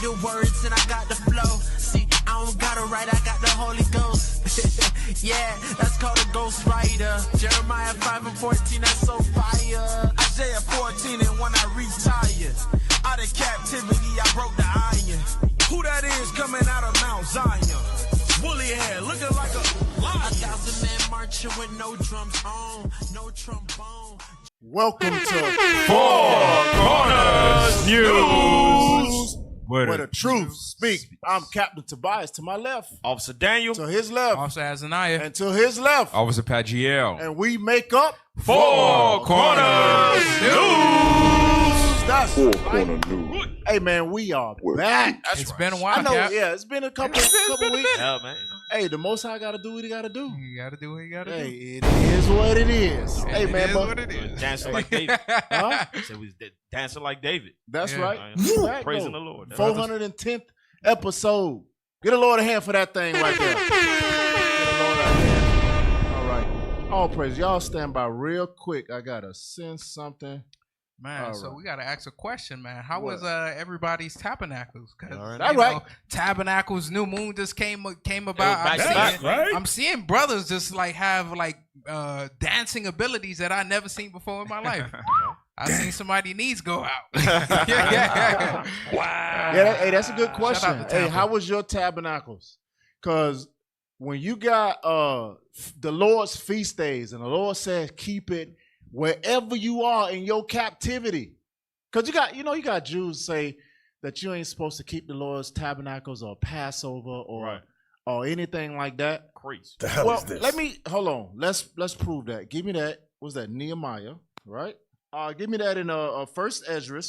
the words and I got the flow. See, I don't gotta write, I got the Holy Ghost. Yeah, that's called a ghost writer. Jeremiah 5:14, that's so fire. Isaiah 14, and when I retire, out of captivity, I broke the iron. Who that is coming out of Mount Zion? Woolly hair, looking like a lion. 1,000 men marching with no drums on, no trombone. Welcome to Four Corners News, where the truth speak. I'm Captain Tobias. To my left, Officer Daniel. to his left, Officer Azaniah. and to his left, Officer Pagiel. and we make up Four Corners News. That's Four right. Corner News. Hey man, we are back. It's been a while, I know, Cap. yeah, it's been a couple weeks. Yeah, man. Hey, the Most High gotta do what he gotta do. You gotta do what you gotta Hey, do. it is what it is. Hey It man, is but what it is. Dancing like David. huh? Said we was dancing like David. That's Yeah. right. Back, Praising though. the Lord. 410th episode. Get a Lord a hand for that thing right there. Get a Lord a hand. All right. All praise. Y'all stand by real quick. I gotta send something. Man, All so right. we gotta ask a question, man. How What? was everybody's tabernacles? Cause All right. tabernacles, new moon just came about. back to back, I'm seeing brothers just like have like dancing abilities that I never seen before in my life. I seen somebody knees go out. Wow. Yeah, that's a good Shout question. out to Hey, Tampa. how was your tabernacles? Because when you got the Lord's feast days and the Lord says keep it wherever you are in your captivity. Because you got Jews say that you ain't supposed to keep the Lord's tabernacles or Passover or anything like that. Crazy. The hell Well, is this? let me hold on. Let's prove that. Give me that. What's that? Nehemiah, right? Give me that in First Ezra,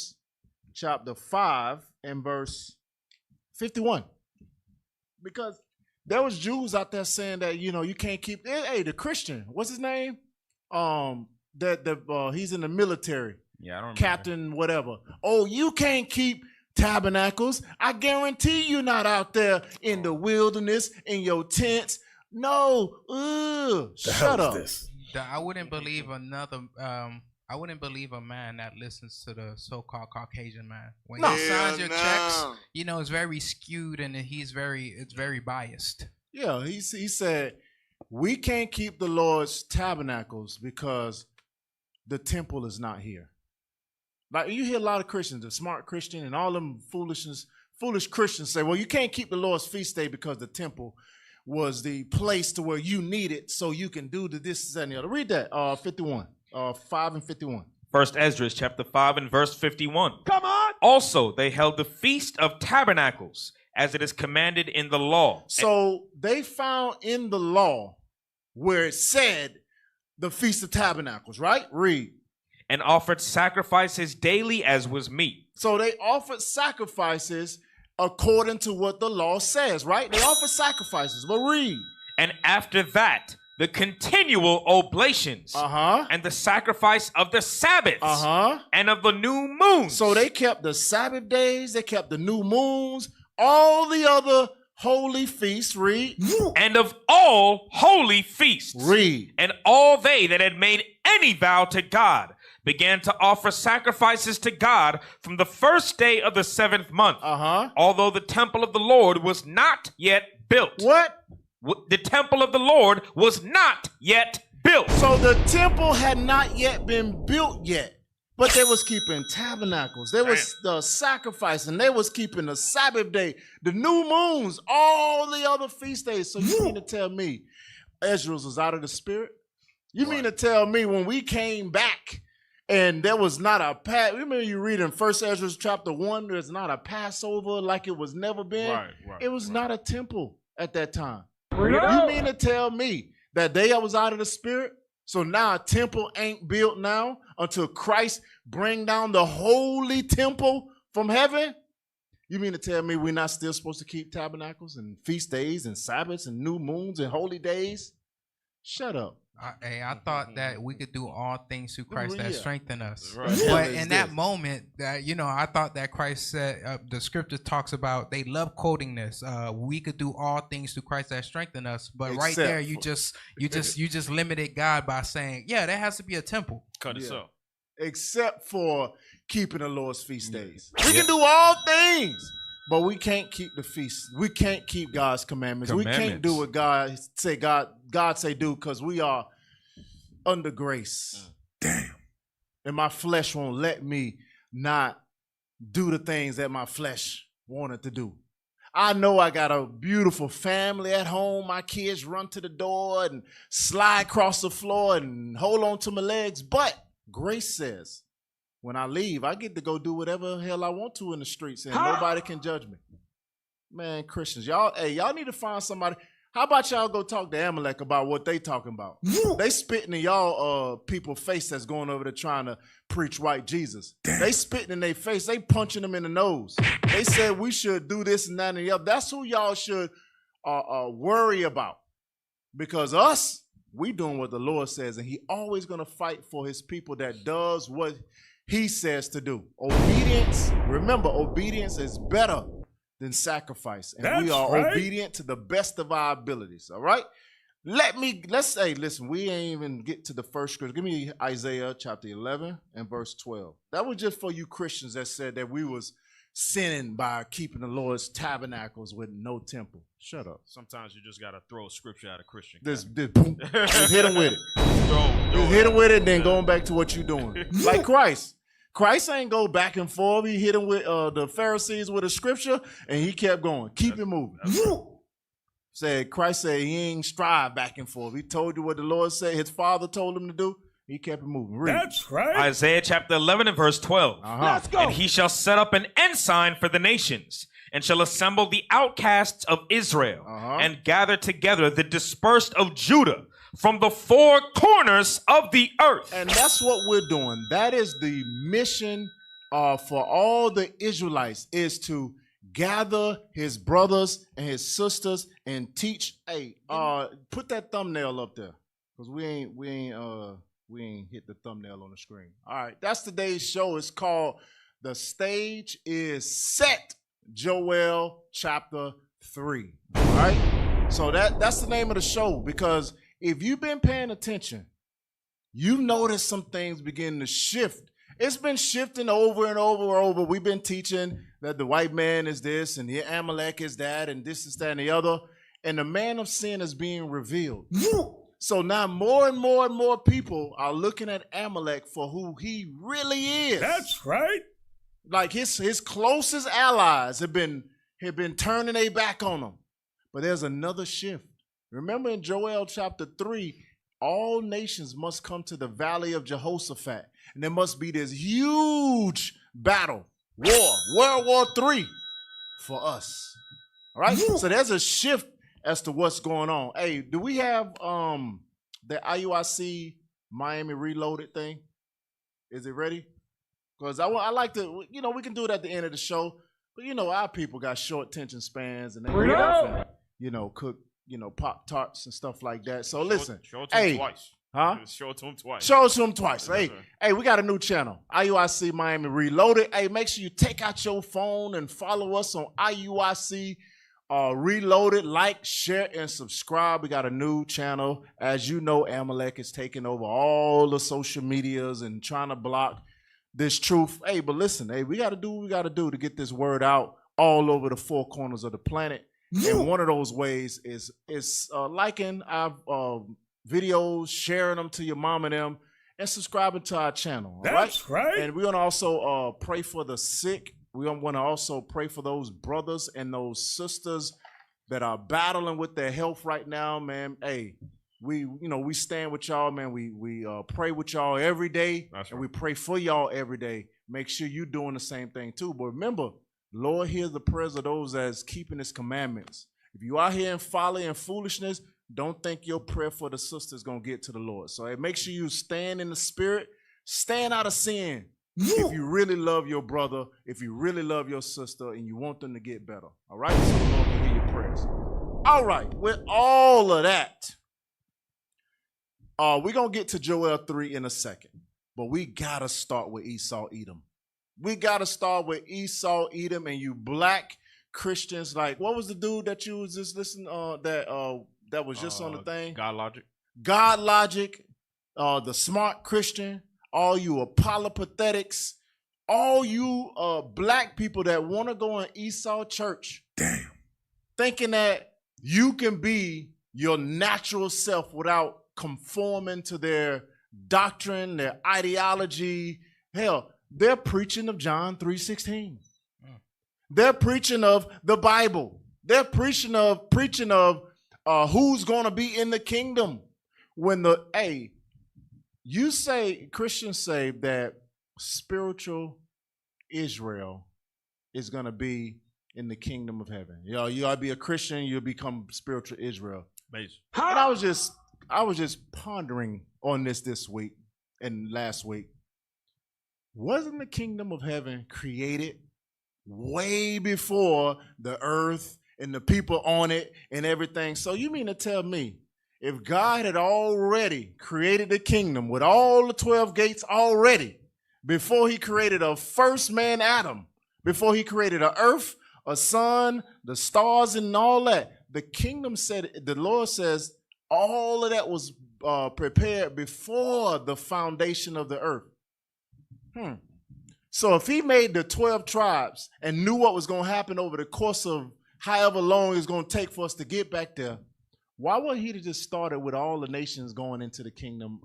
chapter 5 and verse 51. Because there was Jews out there saying that you can't keep. Hey, the Christian, what's his name? He's in the military, Yeah, I don't remember. captain, whatever. Oh, you can't keep tabernacles. I guarantee you're not out there in the wilderness in your tents. No, The shut hell up. is this? I wouldn't believe another. I wouldn't believe a man that listens to the so-called Caucasian man. When No. he signs your checks, it's very skewed and it's very biased. Yeah, he said we can't keep the Lord's tabernacles because the temple is not here. Like you hear a lot of Christians, the smart Christian and all them foolish Christians say, well, you can't keep the Lord's feast day because the temple was the place to where you need it so you can do this, that, and the other. Read that, 51, 5 and 51. First Ezra, chapter 5 and verse 51. Come on. Also, they held the Feast of Tabernacles, as it is commanded in the law. So they found in the law where it said the Feast of Tabernacles, right? Read. And offered sacrifices daily as was meet. So they offered sacrifices according to what the law says, right? They offered sacrifices, but read. And after that, the continual oblations and the sacrifice of the Sabbaths and of the new moons. So they kept the Sabbath days, they kept the new moons, all the other holy feasts, read. And of all holy feasts. Read. And all they that had made any vow to God began to offer sacrifices to God from the first day of the 7th month. Although the temple of the Lord was not yet built. What? The temple of the Lord was not yet built. So the temple had not yet been built yet. But they was keeping tabernacles. There was the sacrifice, and they was keeping the Sabbath day, the new moons, all the other feast days. So you mean to tell me Ezra was out of the spirit? You mean to tell me when we came back and there was not a remember you read in First Ezra chapter 1, there's not a Passover like it was never been? It was not a temple at that time. You mean to tell me that they was out of the spirit? So now a temple ain't built now until Christ bring down the holy temple from heaven? You mean to tell me we're not still supposed to keep tabernacles and feast days and Sabbaths and new moons and holy days? Shut up. I thought that we could do all things through Christ that strengthen us. Right. But in that moment, that I thought that Christ said, the scripture talks about, they love quoting this. We could do all things through Christ that strengthen us. But right there, you just limited God by saying, yeah, there has to be a temple. Cut it so. Except for keeping the Lord's feast days. We can do all things But we can't keep the feast. We can't keep God's commandments. We can't do what God say do, because we are under grace. Damn. And my flesh won't let me not do the things that my flesh wanted to do. I know I got a beautiful family at home. My kids run to the door and slide across the floor and hold on to my legs. But grace says, when I leave, I get to go do whatever the hell I want to in the streets, and nobody can judge me. Man, Christians, y'all need to find somebody. How about y'all go talk to Amalek about what they talking about? They spitting in y'all people's face that's going over there trying to preach white Jesus. Damn. They spitting in their face. They punching them in the nose. They said we should do this and that and the other. That's who y'all should worry about. Because us, we doing what the Lord says, and he always going to fight for his people that does what he says to do. Obedience, remember, obedience is better than sacrifice. And we are obedient to the best of our abilities. All right? Let's say, listen, we ain't even get to the first scripture. Give me Isaiah chapter 11 and verse 12. That was just for you Christians that said that we was sinning by keeping the Lord's tabernacles with no temple. Shut up. Sometimes you just got to throw scripture at a Christian. Just hit him with it. Just hit him with it, then going back to what you're doing. Like Christ. Christ ain't go back and forth. He hit him with the Pharisees with a scripture, and he kept going. Keep it moving. Christ said he ain't strive back and forth. He told you what the Lord said. His Father told him to do. He kept it moving. Read. That's right. Isaiah chapter 11 and verse 12. Let's go. And he shall set up an ensign for the nations, and shall assemble the outcasts of Israel, and gather together the dispersed of Judah from the four corners of the earth. And that's what we're doing. That is the mission for all the Israelites, is to gather his brothers and his sisters and teach. Hey, put that thumbnail up there, because we ain't hit the thumbnail on the screen. All right, that's today's show. It's called The Stage is Set, Joel chapter 3. All right, so that's the name of the show, because if you've been paying attention, you notice some things begin to shift. It's been shifting over and over and over. We've been teaching that the white man is this, and the Amalek is that, and this is that and the other. And the man of sin is being revealed. So now more and more and more people are looking at Amalek for who he really is. That's right. Like his closest allies have been turning their back on him. But there's another shift. Remember in Joel chapter 3, all nations must come to the valley of Jehoshaphat. And there must be this huge battle, World War III for us. All right? So there's a shift as to what's going on. Hey, do we have the IUIC Miami Reloaded thing? Is it ready? Because I like to, we can do it at the end of the show. But, our people got short attention spans, and they cook, Pop-Tarts and stuff like that. So listen. Show it to him twice. Huh? Show it to him twice. Show it to him twice. Hey, we got a new channel, IUIC Miami Reloaded. Hey, make sure you take out your phone and follow us on IUIC Reloaded. Like, share, and subscribe. We got a new channel. As you know, Amalek is taking over all the social medias and trying to block this truth. Hey, but listen, we got to do what we got to do to get this word out all over the four corners of the planet. And one of those ways is liking our videos, sharing them to your mom and them, and subscribing to our channel. That's right. And we're going to also pray for the sick. We want to also pray for those brothers and those sisters that are battling with their health right now, man. Hey, we stand with y'all, man. We pray with y'all every day. That's right. And we pray for y'all every day. Make sure you're doing the same thing too. But remember, Lord hears the prayers of those that's keeping his commandments. If you are here in folly and foolishness, don't think your prayer for the sister is going to get to the Lord. So make sure you stand in the spirit, stand out of sin. If you really love your brother, if you really love your sister, and you want them to get better. All right? So the Lord can hear your prayers. All right. With all of that, we're going to get to Joel 3 in a second. But we got to start with Esau, Edom. We got to start with Esau, Edom, and you black Christians. Like, what was the dude that you was just listening that was just on the thing? God Logic. God Logic, the smart Christian, all you apologetics, all you black people that want to go in Esau church, thinking that you can be your natural self without conforming to their doctrine, their ideology. Hell, they're preaching of John 3:16. They're preaching of the Bible. They're preaching of who's going to be in the kingdom. When you say, Christians say that spiritual Israel is going to be in the kingdom of heaven. You ought to be a Christian, you'll become spiritual Israel. Amazing. And I was just pondering on this week and last week. Wasn't the kingdom of heaven created way before the earth and the people on it and everything? So you mean to tell me if God had already created the kingdom with all the 12 gates already before he created a first man Adam, before he created a earth, a sun, the stars and all that, the kingdom said, the Lord says all of that was prepared before the foundation of the earth. So if he made the 12 tribes and knew what was going to happen over the course of however long it's going to take for us to get back there, why would he have just started with all the nations going into the kingdom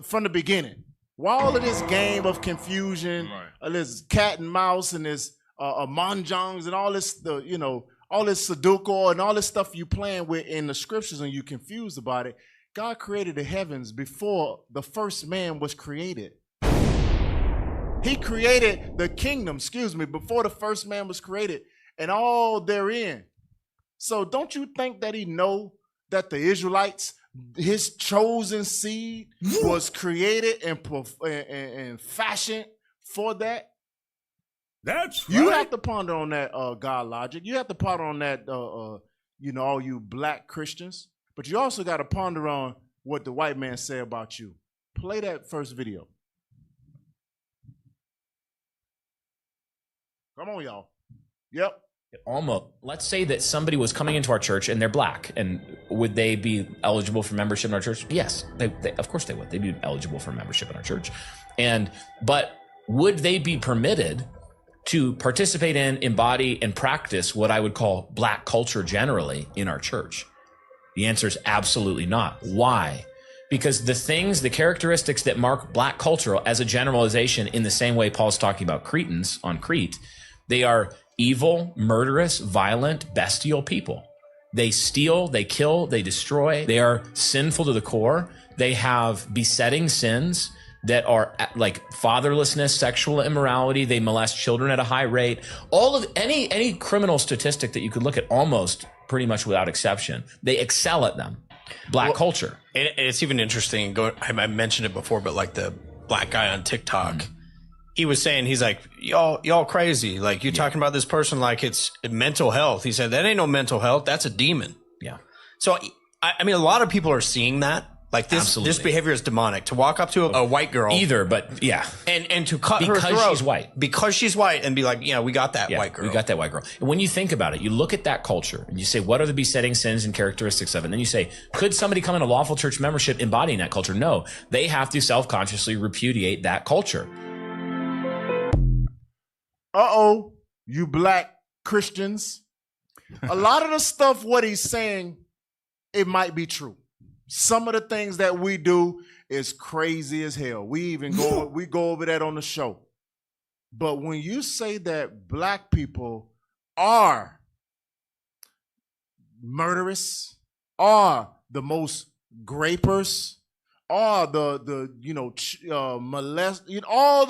from the beginning? Why all of this game of confusion, this cat and mouse and this mahjongs and all this, all this Sudoku and all this stuff you playing with in the scriptures and you confused about it? God created the heavens before the first man was created. He created the kingdom, before the first man was created and all therein. So don't you think that he know that the Israelites, his chosen seed, was created and fashioned for that? That's right. You have to ponder on that God logic. You have to ponder on that, all you black Christians. But you also got to ponder on what the white man said about you. Play that first video. Come on, y'all. Yep. Almost. Let's say that somebody was coming into our church and they're black, and would they be eligible for membership in our church? Yes, they of course they would. They'd be eligible for membership in our church. But would they be permitted to participate in, embody, and practice what I would call black culture generally in our church? The answer is absolutely not. Why? Because the characteristics that mark black culture as a generalization, in the same way Paul's talking about Cretans on Crete, they are evil, murderous, violent, bestial people. They steal, they kill, they destroy. They are sinful to the core. They have besetting sins that are like fatherlessness, sexual immorality. They molest children at a high rate. All of any criminal statistic that you could look at, almost pretty much without exception, they excel at them. Black culture. And it's even interesting. I mentioned it before, but like the black guy on TikTok, he was saying, he's like, y'all crazy. Like, you're talking about this person like it's mental health. He said, that ain't no mental health. That's a demon. Yeah. So, I mean, a lot of people are seeing that. Like, this behavior is demonic. To walk up to a white girl. But yeah. And to cut her throat. Because she's white. Because she's white, and be like, yeah, we got that white girl. We got that white girl. And when you think about it, you look at that culture and you say, what are the besetting sins and characteristics of it? And then you say, could somebody come in a lawful church membership embodying that culture? No. They have to self-consciously repudiate that culture. You black Christians. A lot of the stuff what he's saying, it might be true. Some of the things that we do is crazy as hell. We go over that on the show. But when you say that black people are murderous, are the most grapers, are molest, all of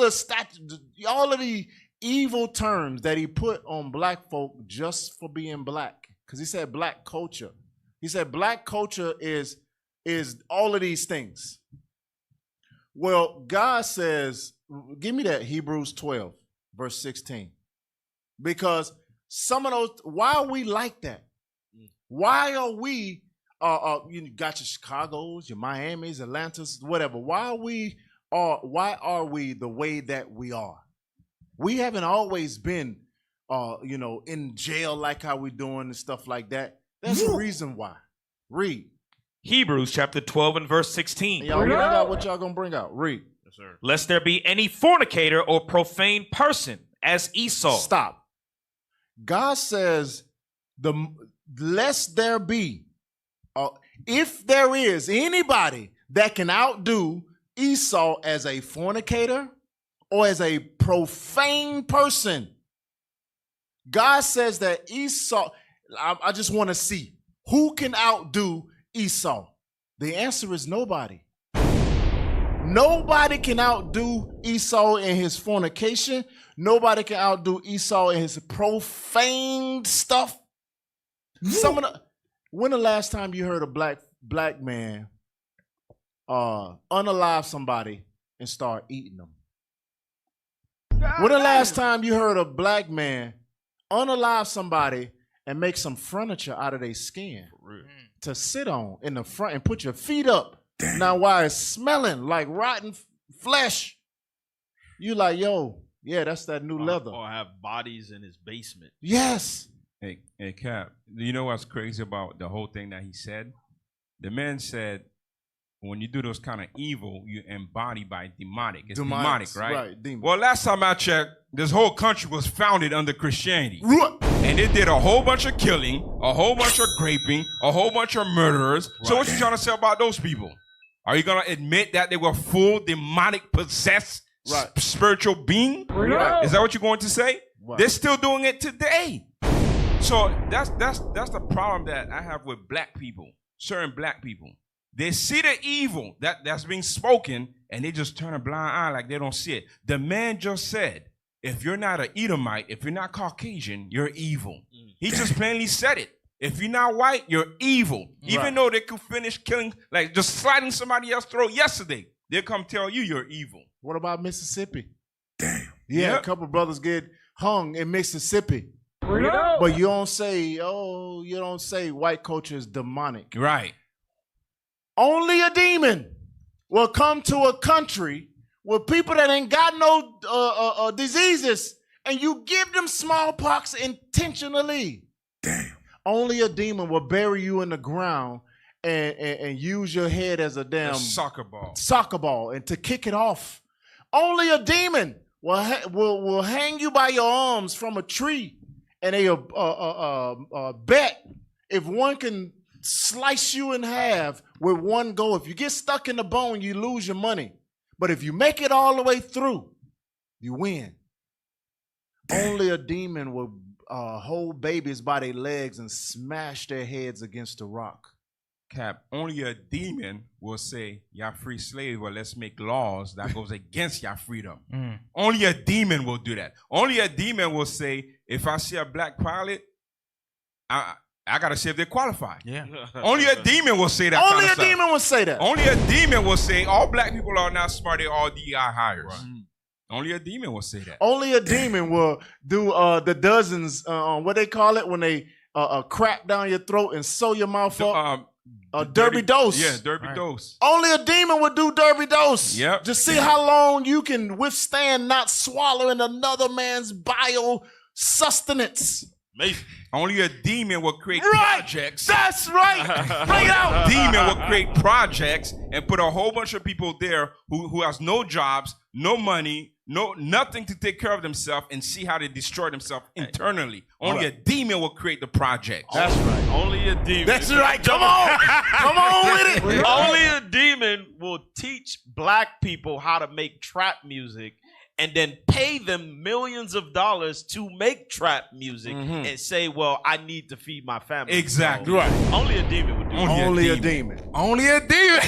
the evil terms that he put on black folk just for being black. Because he said black culture. He said black culture is all of these things. Well, God says, give me that Hebrews 12, verse 16. Because some of those, why are we like that? Why are we, you got your Chicagos, your Miamis, Atlantas, whatever. Why are we the way that we are? We haven't always been, in jail like how we doing and stuff like that. There's a reason why. Read. Hebrews chapter 12 and verse 16. Y'all bring out what y'all gonna bring out. Read. Yes, sir. Lest there be any fornicator or profane person as Esau. Stop. God says, lest there be, if there is anybody that can outdo Esau as a fornicator or as a profane person, God says that Esau, I just want to see who can outdo Esau. The answer is nobody. Nobody can outdo Esau in his fornication. Nobody can outdo Esau in his profane stuff. When the last time you heard a black man unalive somebody and start eating them? When the last time you heard a black man unalive somebody and make some furniture out of their skin to sit on in the front and put your feet up? Now, while it's smelling like rotten flesh, you like, yo, yeah, that's that new leather. Or have bodies in his basement. Yes. Hey, Cap, you know what's crazy about the whole thing that he said? The man said, when you do those kind of evil, you embody by demonic. It's demonic, right? Right, demon. Well, last time I checked, this whole country was founded under Christianity. And it did a whole bunch of killing, a whole bunch of raping, a whole bunch of murderers. Right. So what you trying to say about those people? Are you going to admit that they were full demonic possessed spiritual being? Right. Is that what you're going to say? Right. They're still doing it today. So that's the problem that I have with black people, certain black people. They see the evil that's being spoken and they just turn a blind eye like they don't see it. The man just said, if you're not an Edomite, if you're not Caucasian, you're evil. He just plainly said it. If you're not white, you're evil. Even though they could finish killing, like just sliding somebody else's throat yesterday, they'll come tell you you're evil. What about Mississippi? Damn. Yeah, a couple brothers get hung in Mississippi. But you don't say white culture is demonic. Right. Only a demon will come to a country with people that ain't got no diseases, and you give them smallpox intentionally. Damn. Only a demon will bury you in the ground and use your head as a damn soccer ball and to kick it off. Only a demon will hang you by your arms from a tree, and they bet if one can slice you in half with one go. If you get stuck in the bone, you lose your money. But if you make it all the way through, you win. Only a demon will hold babies by their legs and smash their heads against a rock. Cap, only a demon will say, y'all free slaves, well, let's make laws that goes against y'all freedom. Only a demon will do that. Only a demon will say, if I see a black pilot, I got to see if they qualify. Yeah. Only a demon will say that. Only a demon will say that. Only a demon will say, all black people are not smart, they're all DEI hires. Right. Only a demon will say that. Only a demon will do the dozens, what they call it, when they crack down your throat and sew your mouth up. Derby dose. Yeah, derby dose. Only a demon would do derby dose. Yep. Just see how long you can withstand not swallowing another man's bile sustenance. Amazing. Only a demon will create projects. That's right. Bring it out. Demon will create projects and put a whole bunch of people there who has no jobs, no money, nothing to take care of themselves, and see how they destroy themselves internally. Only a demon will create the projects. That's right. Only a demon. That's right. Come on. Come on with it. Only a demon will teach black people how to make trap music and then pay them millions of dollars to make trap music and say, well, I need to feed my family. Exactly. So, right. Only a demon would do that. Only a demon. Only a demon.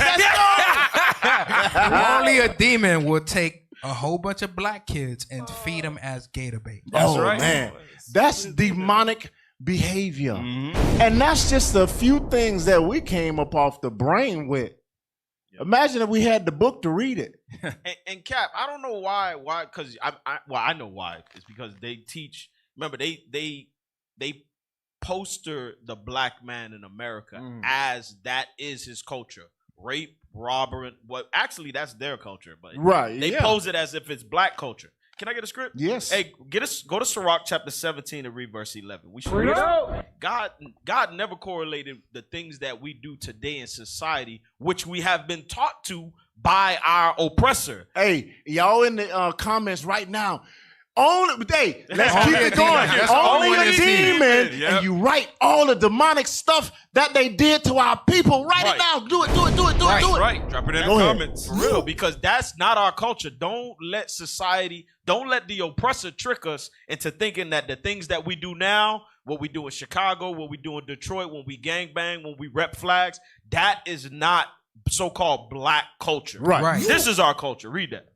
Only a demon will take a whole bunch of black kids and feed them as gator bait. That's right. Man. That's demonic behavior. And that's just a few things that we came up off the brain with. Imagine if we had the book to read it. And Cap, I don't know why, because I know why. It's because they teach. Remember, they poster the black man in America as that is his culture: rape, robbery. What actually that's their culture, but they pose it as if it's black culture. Can I get a script? Yes. Hey, go to Sirach chapter 17 and read verse 11. We should God never correlated the things that we do today in society, which we have been taught to by our oppressor. Hey, y'all in the comments right now. Let's keep it going. Only a demon, Yep. and you write all the demonic stuff that they did to our people. Write it down. Do it. Right. Drop it in the comments. For real, because that's not our culture. Don't let the oppressor trick us into thinking that the things that we do now, what we do in Chicago, what we do in Detroit, when we gangbang, when we rep flags, that is not so-called black culture. Right. This is our culture. Read that.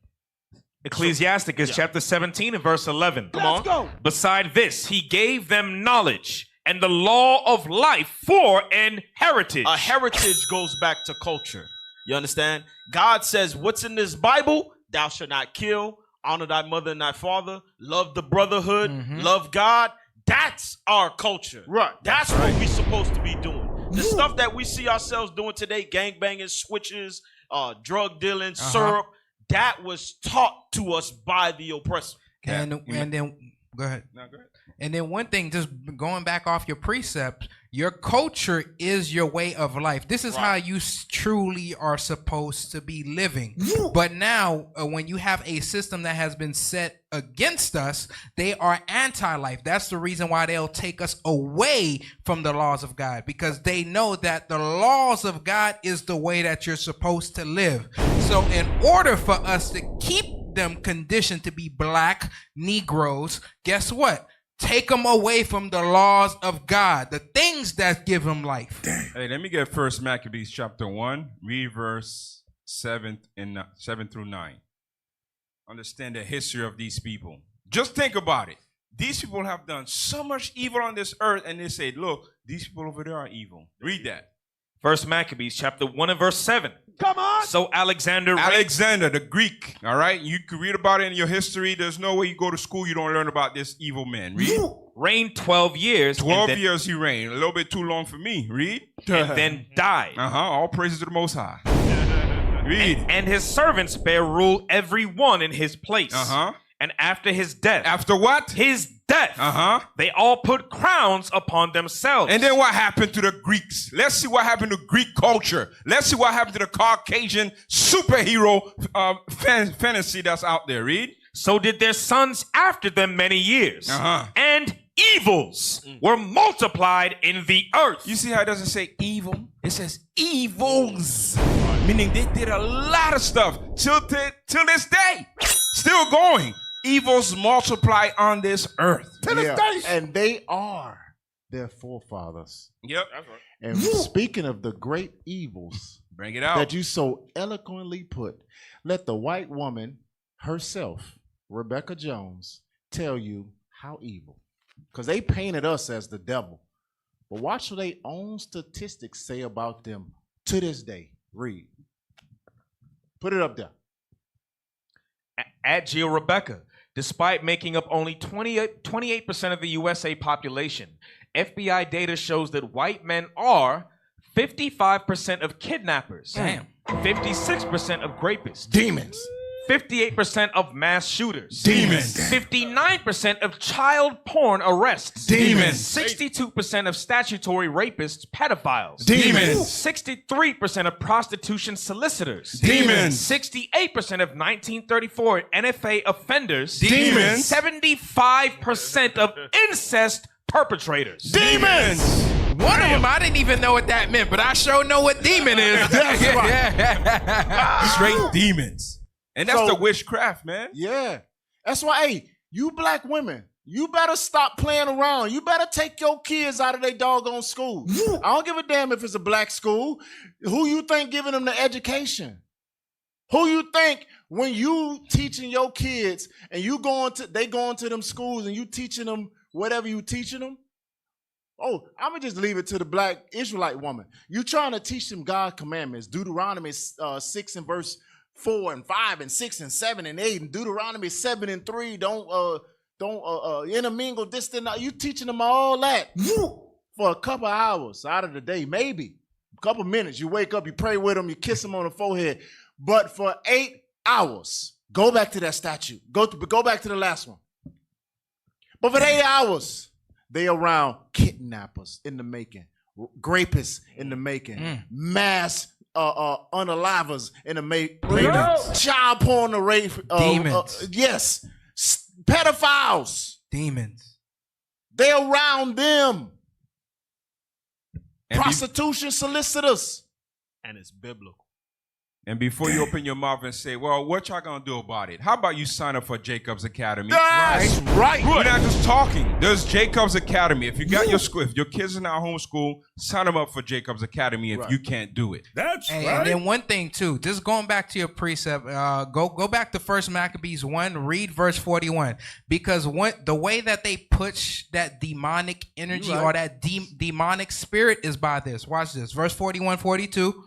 Ecclesiasticus chapter 17 and verse 11. Let's go. Beside this, he gave them knowledge and the law of life for an heritage. A heritage goes back to culture. You understand? God says, what's in this Bible? Thou shalt not kill, honor thy mother and thy father, love the brotherhood, love God. That's our culture. Right. That's what we're supposed to be doing. The stuff that we see ourselves doing today, gangbanging, switches, drug dealing, syrup, that was taught to us by the oppressor. And then go ahead. No, go ahead. And then one thing, just going back off your precepts, your culture is your way of life. This is how you truly are supposed to be living. But now, when you have a system that has been set against us, they are anti-life. That's the reason why they'll take us away from the laws of God, because they know that the laws of God is the way that you're supposed to live. So in order for us to keep them conditioned to be black Negroes, guess what? Take them away from the laws of God, the things that give them life. Hey, let me get First Maccabees chapter 1, read verse 7 through 9. Understand the history of these people. Just think about it. These people have done so much evil on this earth, and they say, look, these people over there are evil. Read that. First Maccabees chapter 1 and verse 7. Come on. So Alexander, the Greek, all right? You can read about it in your history. There's no way you go to school, you don't learn about this evil man. Read. reigned 12 years. 12 years he reigned. A little bit too long for me. Read. And then died. All praises to the Most High. Read. And his servants bear rule every one in his place. And after his death. After what? His death. They all put crowns upon themselves. And then what happened to the Greeks? Let's see what happened to Greek culture. Let's see what happened to the Caucasian superhero fantasy that's out there. Read. So did their sons after them many years. And evils were multiplied in the earth. You see how it doesn't say evil? It says evils. Meaning they did a lot of stuff till this day. Still going. Evils multiply on this earth. And they are their forefathers. Yep. That's right. And speaking of the great evils, bring it out, that you so eloquently put, let the white woman herself, Rebecca Jones, tell you how evil. Because they painted us as the devil. But watch what their own statistics say about them to this day. Read. Put it up there. At Geo Rebecca, despite making up only 28% of the USA population, FBI data shows that white men are 55% of kidnappers, 56% of rapists, demons, 58% of mass shooters, demons, 59% of child porn arrests, demons, 62% of statutory rapists, pedophiles, demons, 63% of prostitution solicitors, demons, 68% of 1934 NFA offenders, demons, 75% of incest perpetrators, demons. One of them, I didn't even know what that meant, but I sure know what demon is. That's right. Straight demons. And that's the witchcraft, man. Yeah. That's why, hey, you black women, you better stop playing around. You better take your kids out of their doggone school. I don't give a damn if it's a black school. Who you think giving them the education? Who you think when you teaching your kids and they going to them schools and you teaching them whatever you teaching them? Oh, I'm going to just leave it to the black Israelite woman. You trying to teach them God's commandments. Deuteronomy 6 and verse 4 and 5 and 6 and 7 and 8 and Deuteronomy 7 and 3. Don't intermingle this and that. You teaching them all that for a couple hours out of the day, maybe a couple minutes. You wake up, you pray with them, you kiss them on the forehead. But for 8 hours, go back to that statue. Go back to the last one. But for 8 hours, they around kidnappers in the making, rapists in the making, mass unalivers in the child porn the rape. Demons. Yes. Pedophiles. Demons. They're around them. Prostitution solicitors. And it's biblical. And before you open your mouth and say, well, what y'all gonna do about it? How about you sign up for Jacob's Academy? That's right. We're not just talking. There's Jacob's Academy. If you got your school, if your kids are not homeschool, sign them up for Jacob's Academy if you can't do it. That's right. And then one thing too, just going back to your precept, go back to 1 Maccabees 1, read verse 41. Because the way that they push that demonic energy or that demonic spirit is by this. Watch this. Verse 41, 42.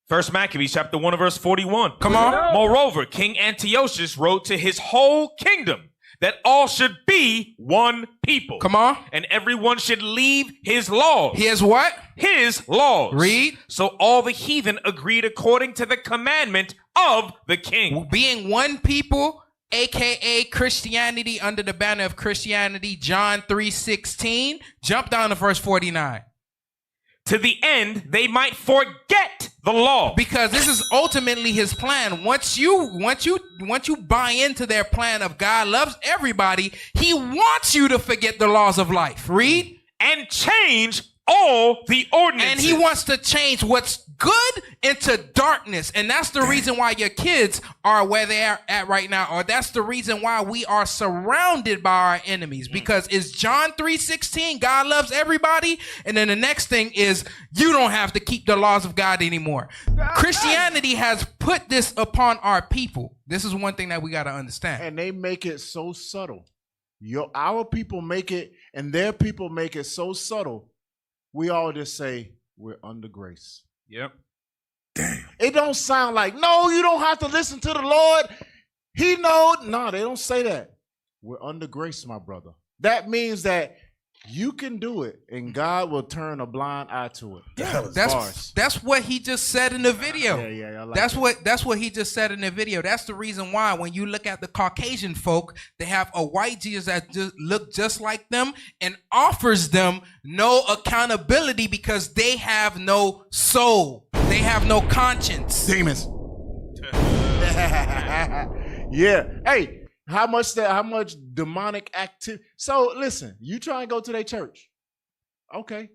1 Maccabees chapter 1 verse 41. Come on. Moreover, King Antiochus wrote to his whole kingdom that all should be one people. Come on. And everyone should leave his laws. His what? His laws. Read. So all the heathen agreed according to the commandment of the king. Being one people, aka Christianity under the banner of Christianity, John 3:16. Jump down to verse 49. To the end they might forget the law. Because this is ultimately his plan. Once you buy into their plan of God loves everybody, he wants you to forget the laws of life. Read. And change all the ordinances. And he wants to change what's good into darkness. And that's the reason why your kids are where they are at right now. Or that's the reason why we are surrounded by our enemies. Because it's John 3:16, God loves everybody. And then the next thing is you don't have to keep the laws of God anymore. Christianity has put this upon our people. This is one thing that we got to understand. And they make it so subtle. Our people make it, and their people make it so subtle. We all just say we're under grace. Yep. Damn. It don't sound like, no, you don't have to listen to the Lord. He knows. No, they don't say that. We're under grace, my brother. That means that you can do it, and God will turn a blind eye to it. That's what he just said in the video. I like that's what he just said in the video. That's the reason why when you look at the Caucasian folk, they have a white Jesus that just look just like them and offers them no accountability because they have no soul. They have no conscience. Demons. Yeah. Hey. How much demonic activity? So listen, you try and go to their church. Okay.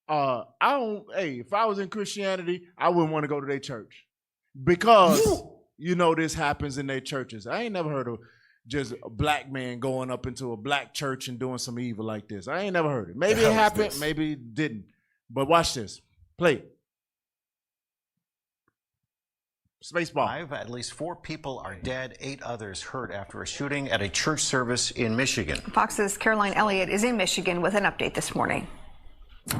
If I was in Christianity, I wouldn't want to go to their church. Because this happens in their churches. I ain't never heard of just a black man going up into a black church and doing some evil like this. I ain't never heard it. Maybe it happened, maybe it didn't. But watch this. Play. Spaceball. At least 4 people are dead, 8 others hurt after a shooting at a church service in Michigan. Fox's Caroline Elliott is in Michigan with an update this morning.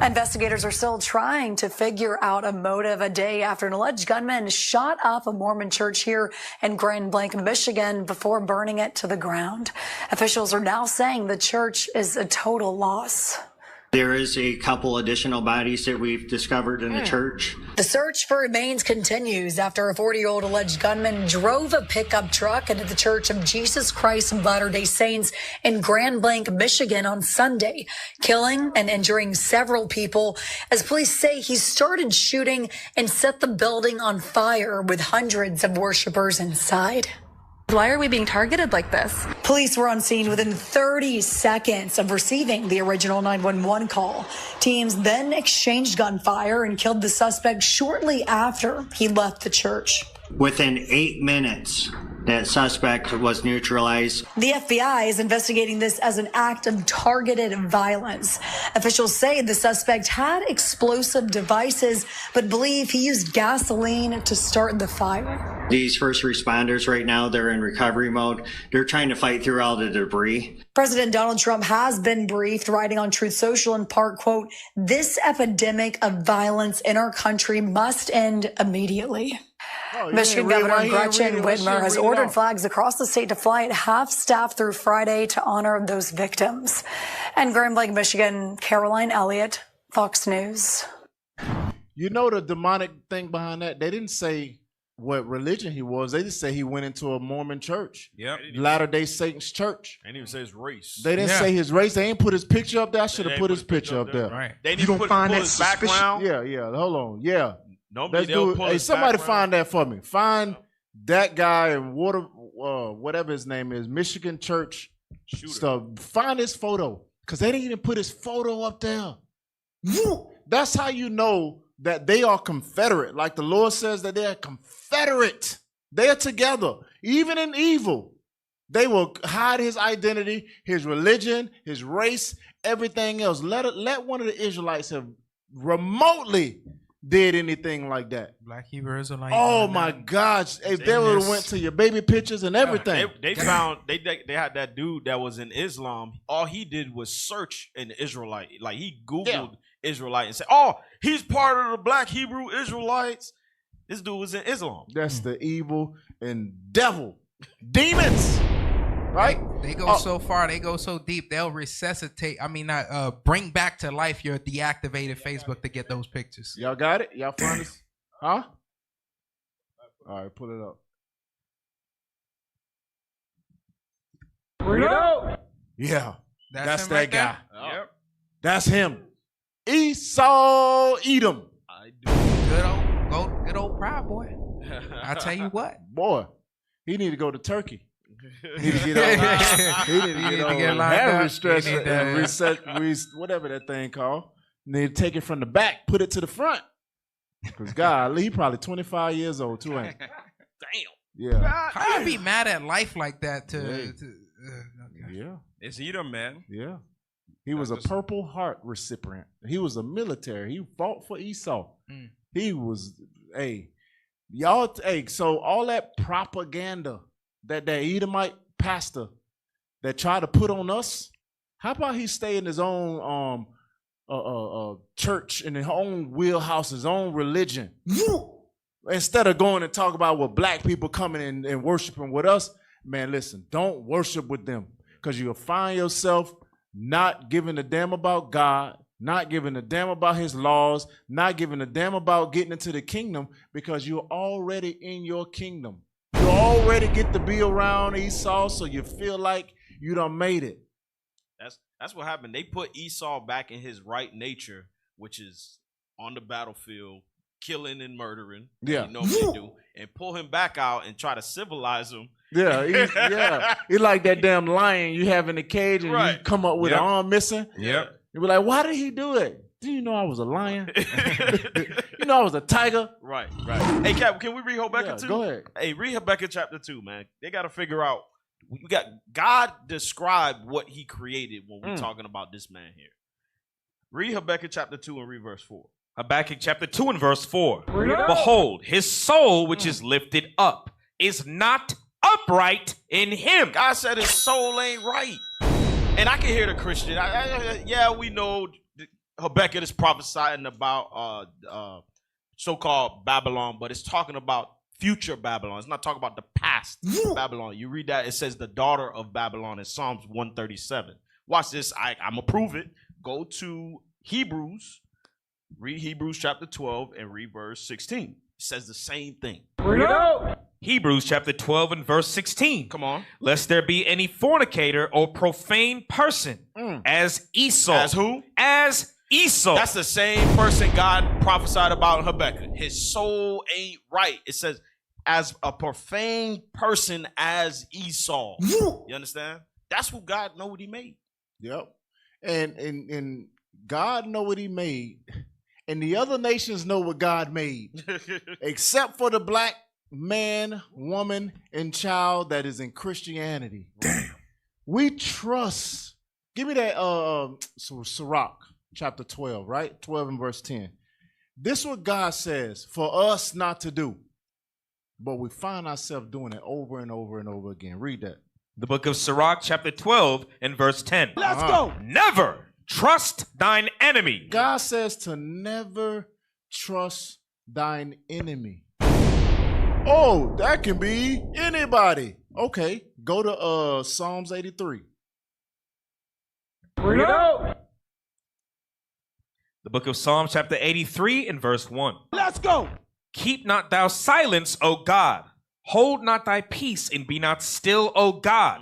Investigators are still trying to figure out a motive a day after an alleged gunman shot up a Mormon church here in Grand Blanc, Michigan, before burning it to the ground. Officials are now saying the church is a total loss. There is a couple additional bodies that we've discovered in the church. The search for remains continues after a 40-year-old alleged gunman drove a pickup truck into the Church of Jesus Christ of Latter-day Saints in Grand Blanc, Michigan on Sunday, killing and injuring several people. As police say, he started shooting and set the building on fire with hundreds of worshipers inside. Why are we being targeted like this? Police were on scene within 30 seconds of receiving the original 911 call. Teams then exchanged gunfire and killed the suspect shortly after he left the church. Within 8 minutes, that suspect was neutralized. The FBI is investigating this as an act of targeted violence. Officials say the suspect had explosive devices, but believe he used gasoline to start the fire. These first responders right now, they're in recovery mode. They're trying to fight through all the debris. President Donald Trump has been briefed, writing on Truth Social in part, quote, "This epidemic of violence in our country must end immediately." Michigan Governor Gretchen Whitmer has ordered flags across the state to fly at half-staff through Friday to honor those victims. And Grand Blanc, Michigan, Caroline Elliott, Fox News. You know the demonic thing behind that? They didn't say what religion he was. They just say he went into a Mormon church. Yep. Latter-day Saints church. They didn't even say his race. They didn't say his race. They ain't put his picture up there. I should have put his picture up there. Right. They didn't put his background. Yeah. Hold on. Yeah. Normally they'll pull his somebody background. find that for me. Find that guy in whatever his name is, Michigan Church stuff. Find his photo, because they didn't even put his photo up there. That's how you know that they are Confederate. Like the Lord says that they are Confederate. They are together, even in evil. They will hide his identity, his religion, his race, everything else. Let one of the Israelites have remotely did anything like that. Black Hebrew Israelite. Oh my gosh! If they would have went to your baby pictures and everything, They found they had that dude that was in Islam. All he did was search an Israelite. Like he Googled Israelite and said, "Oh, he's part of the Black Hebrew Israelites." This dude was in Islam. That's the evil and devil, demons. Right? They go so far, they go so deep, they'll resuscitate, bring back to life your deactivated Facebook to get those pictures. Y'all got it? Y'all find this? Huh? All right, pull it up. Bring it out. Yeah, that's him that right guy. there? Yep. That's him. Esau Edom. I do. Good old Proud Boy. I tell you what. Boy, he need to go to Turkey. He need to get on hair stretcher and reset, whatever that thing called. Need to take it from the back, put it to the front. Because God, he probably 25 years old too, ain't he? Damn. Yeah. How you be mad at life like that? Yeah. It's Edom, man. Yeah. He was a Purple Heart recipient. He was a military. He fought for Esau. He was, so all that propaganda that Edomite pastor that tried to put on us, how about he stay in his own church, in his own wheelhouse, his own religion? Instead of going and talk about what black people coming in and worshiping with us, man, listen, don't worship with them, because you'll find yourself not giving a damn about God, not giving a damn about his laws, not giving a damn about getting into the kingdom, because you're already in your kingdom. You already get to be around Esau, so you feel like you done made it. That's what happened. They put Esau back in his right nature, which is on the battlefield, killing and murdering. Yeah. You know what they do, and pull him back out and try to civilize him. Yeah, He like that damn lion you have in the cage, and you come up with an arm missing. Yep. You be like, why did he do it? Do you know I was a lion? You know I was a tiger? Right. Hey, Cap, can we read Habakkuk 2? Go ahead. Hey, read Habakkuk chapter 2, man. They got to figure out. We got God described what he created when we're talking about this man here. Read Habakkuk chapter 2 and read verse 4. Habakkuk chapter 2 and verse 4. Behold, his soul which is lifted up is not upright in him. God said his soul ain't right. And I can hear the Christian. We know Habakkuk is prophesying about so-called Babylon, but it's talking about future Babylon. It's not talking about the past Babylon. You read that, it says the daughter of Babylon in Psalms 137. Watch this. I'm going to prove it. Go to Hebrews. Read Hebrews chapter 12 and read verse 16. It says the same thing. Bring it out. Hebrews chapter 12 and verse 16. Come on. Lest there be any fornicator or profane person as Esau. As who? As Esau. That's the same person God prophesied about in Habakkuk. His soul ain't right. It says, as a profane person as Esau. You understand? That's what God know what he made. Yep. And God know what he made. And the other nations know what God made. Except for the black man, woman, and child that is in Christianity. Damn. We trust. Give me that Sirach chapter 12, right? 12 and verse 10. This is what God says for us not to do. But we find ourselves doing it over and over and over again. Read that. The book of Sirach chapter 12 and verse 10. Let's go. Never trust thine enemy. God says to never trust thine enemy. Oh, that can be anybody. Okay, go to Psalms 83. Bring it out. The book of Psalms chapter 83 and verse 1. Let's go. Keep not thou silence, O God. Hold not thy peace and be not still, O God.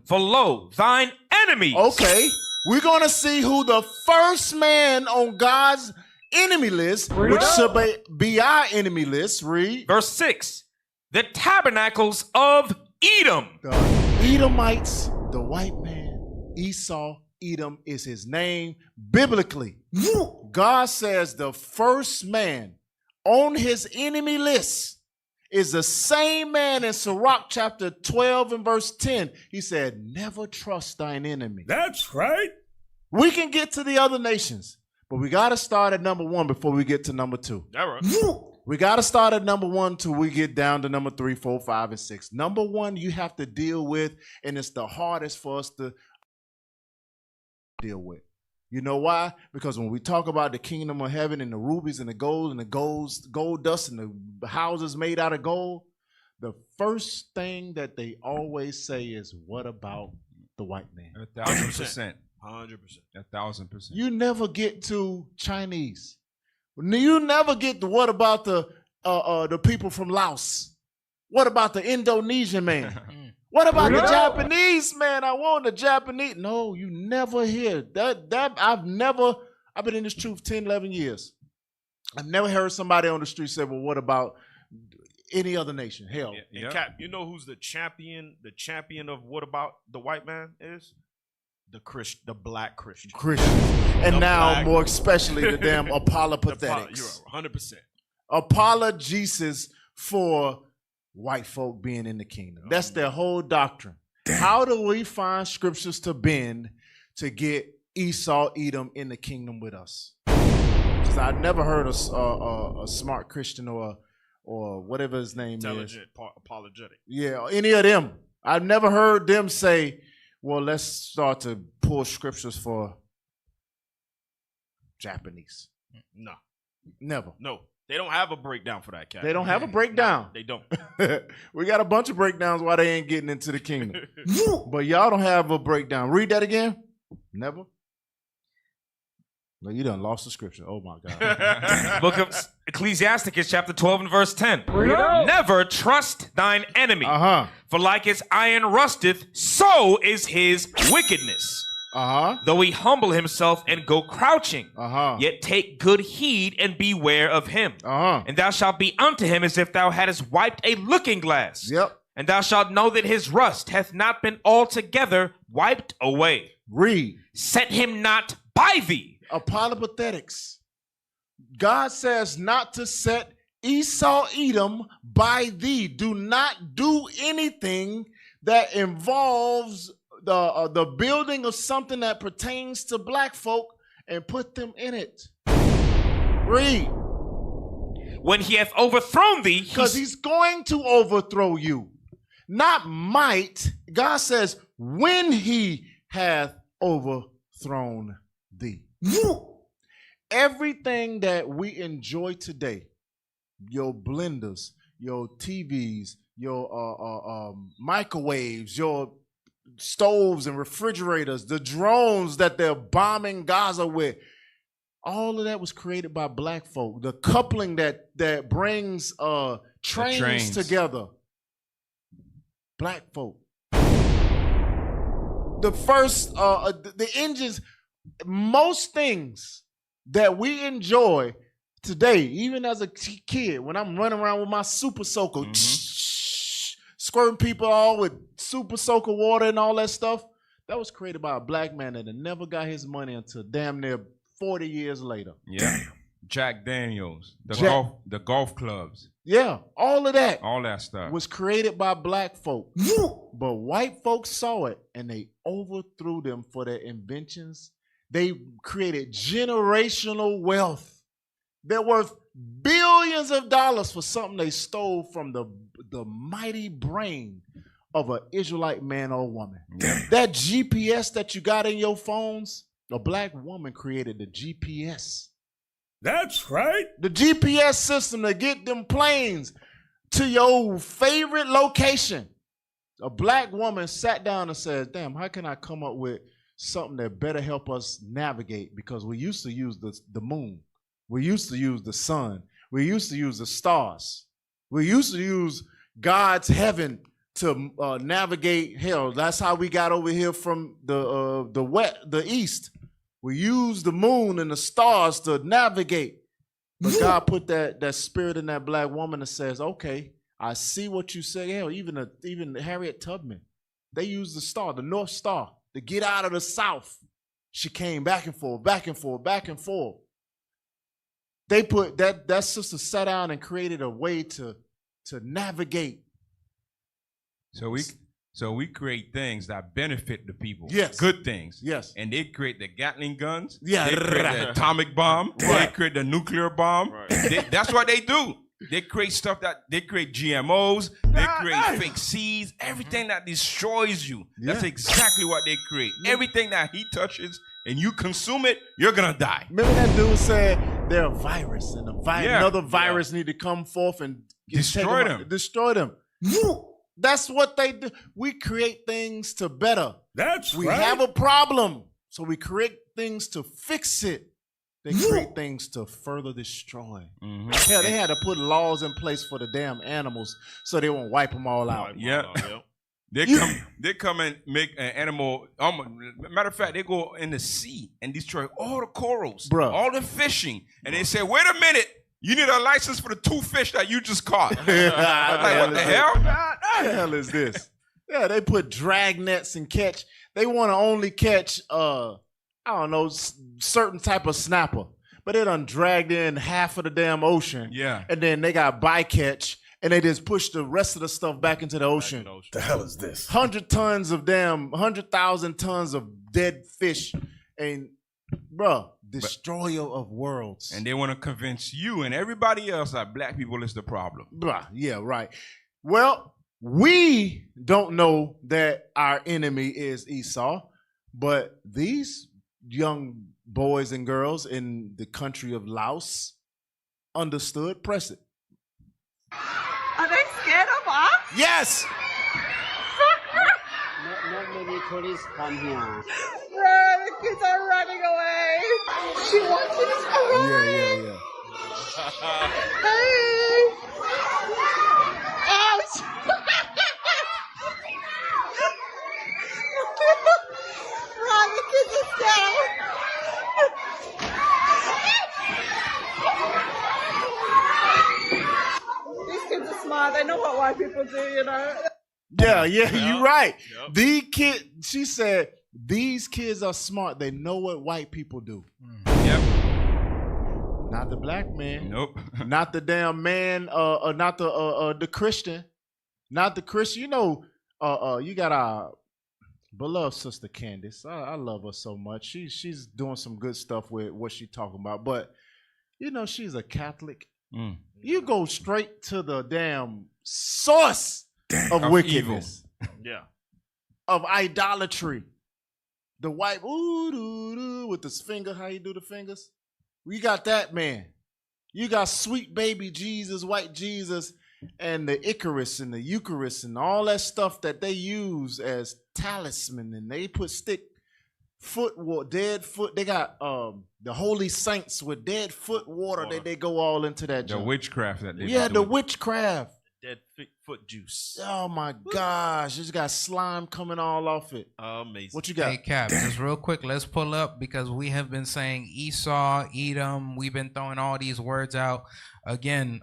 For lo, thine enemies. Okay, we're going to see who the first man on God's enemy list, which should be our enemy list. Read. Verse 6. The tabernacles of Edom. The Edomites, the white man, Esau, Edom is his name biblically. God says the first man on his enemy list is the same man in Sirach chapter 12 and verse 10. He said, never trust thine enemy. That's right. We can get to the other nations, but we got to start at number 1 before we get to number 2. All right. We got to start at number 1 till we get down to number 3, 4, 5, and 6. Number 1 you have to deal with, and it's the hardest for us to deal with. You know why? Because when we talk about the kingdom of heaven and the rubies and the gold gold dust and the houses made out of gold, the first thing that they always say is, what about the white man? 1,000%. 100%. 1,000%. You never get to Chinese. You never get to what about the people from Laos? What about the Indonesian man? What about the Japanese man? I want the Japanese. No, you never hear that. I've been in this truth 10, 11 years. I've never heard somebody on the street say, well, what about any other nation? Hell. Yeah. Cap, you know who's the champion of what about the white man is? The black Christian. And now more especially the damn apologetics. You're 100%. Apologesis for white folk being in the kingdom. That's their whole doctrine. How do we find scriptures to bend to get Esau, Edom in the kingdom with us? Because I've never heard a smart Christian or whatever his name Intelligent, is. apologetic. Yeah, any of them. I've never heard them say, well, let's start to pull scriptures for Japanese. No. Never. No. They don't have a breakdown for that, Cap. They don't have a breakdown. No, they don't. We got a bunch of breakdowns why they ain't getting into the kingdom. But y'all don't have a breakdown. Read that again. Never. No, you done lost the scripture. Oh my God. Book of Ecclesiasticus chapter 12 and verse 10. Never trust thine enemy. For like as iron rusteth, so is his wickedness. Though he humble himself and go crouching, yet take good heed and beware of him. And thou shalt be unto him as if thou hadst wiped a looking glass. And thou shalt know that his rust hath not been altogether wiped away. Read. Set him not by thee. Apologetics. God says not to set Esau, Edom by thee. Do not do anything that involves the building of something that pertains to black folk and put them in it. Read. When he hath overthrown thee. Because he's going to overthrow you. Not might. God says when he hath overthrown thee. Everything that we enjoy today, your blenders, your TVs, your microwaves, your stoves and refrigerators, the drones that they're bombing Gaza with, all of that was created by black folk. The coupling that brings trains together, black folk. The first, the engines, most things that we enjoy today, even as a kid, when I'm running around with my super soaker, squirting people all with super soaker water and all that stuff, that was created by a black man that never got his money until damn near 40 years later. Yeah. Jack Daniels, the golf clubs. Yeah, all of that. All that stuff was created by black folk. But white folks saw it and they overthrew them for their inventions. They created generational wealth. They're worth billions of dollars for something they stole from the mighty brain of an Israelite man or woman. That GPS that you got in your phones, a black woman created the GPS. That's right. The GPS system to get them planes to your favorite location. A black woman sat down and said, damn, how can I come up with something that better help us navigate? Because we used to use the moon. We used to use the sun. We used to use the stars. We used to use God's heaven to navigate. Hell, that's how we got over here from the east. We used the moon and the stars to navigate. But God put that spirit in that black woman that says, okay, I see what you say. Hell, even Harriet Tubman, they used the star, the North Star, to get out of the South. She came back and forth, back and forth, back and forth. They put that sister sat down and created a way to navigate. So we create things that benefit the people. Yes. Good things. Yes. And they create the Gatling guns. Yeah. They create the atomic bomb. Right. They create the nuclear bomb. Right. That's what they do. They create stuff they create GMOs. They create fake seeds. Everything that destroys you. Yeah. That's exactly what they create. Everything that he touches and you consume it, you're going to die. Remember that dude said they're a virus and another virus need to come forth and Destroy them. Destroy them. That's what they do. We create things to better. We have a problem, so we create things to fix it. They create things to further destroy. Hell, they had to put laws in place for the damn animals so they won't wipe them all out. They come and make an animal. Matter of fact, they go in the sea and destroy all the corals, all the fishing, and they say, "Wait a minute, you need a license for the 2 fish that you just caught." Like, what the hell? What the hell is this? Yeah, they put drag nets and catch. They want to only catch, I don't know, certain type of snapper, but they done dragged in half of the damn ocean. Yeah, and then they got bycatch. And they just push the rest of the stuff back into the ocean. The hell is this? 100,000 tons of dead fish. And, destroyer of worlds. And they want to convince you and everybody else that black people is the problem. Yeah, right. Well, we don't know that our enemy is Esau, but these young boys and girls in the country of Laos understood. Press it. Are they scared of us? Yes! Not many tourists come here. Run, the kids are running away. She wants us to run. Yeah. Hey! Ouch! Run, the kids are scared. These kids are smart. They know what white people do, you know. Yeah, you're right. She said, these kids are smart. They know what white people do. Yep. Not the black man. Nope. Not the damn man, not the Christian. Not the Christian. You know, you got our beloved sister Candace. I love her so much. She's doing some good stuff with what she's talking about. But, you know, she's a Catholic. You go straight to the damn source of wickedness. Of idolatry. The white with the finger, how you do the fingers? We got that man. You got sweet baby Jesus, white Jesus, and the Icarus and the Eucharist and all that stuff that they use as talisman, and they put dead foot. They got the holy saints with dead foot water that they go all into that. The witchcraft that they the witchcraft. Dead foot juice. Oh my gosh, it's got slime coming all off it. Amazing. What you got? Hey, Cap, just real quick, let's pull up because we have been saying Esau, Edom. We've been throwing all these words out. Again,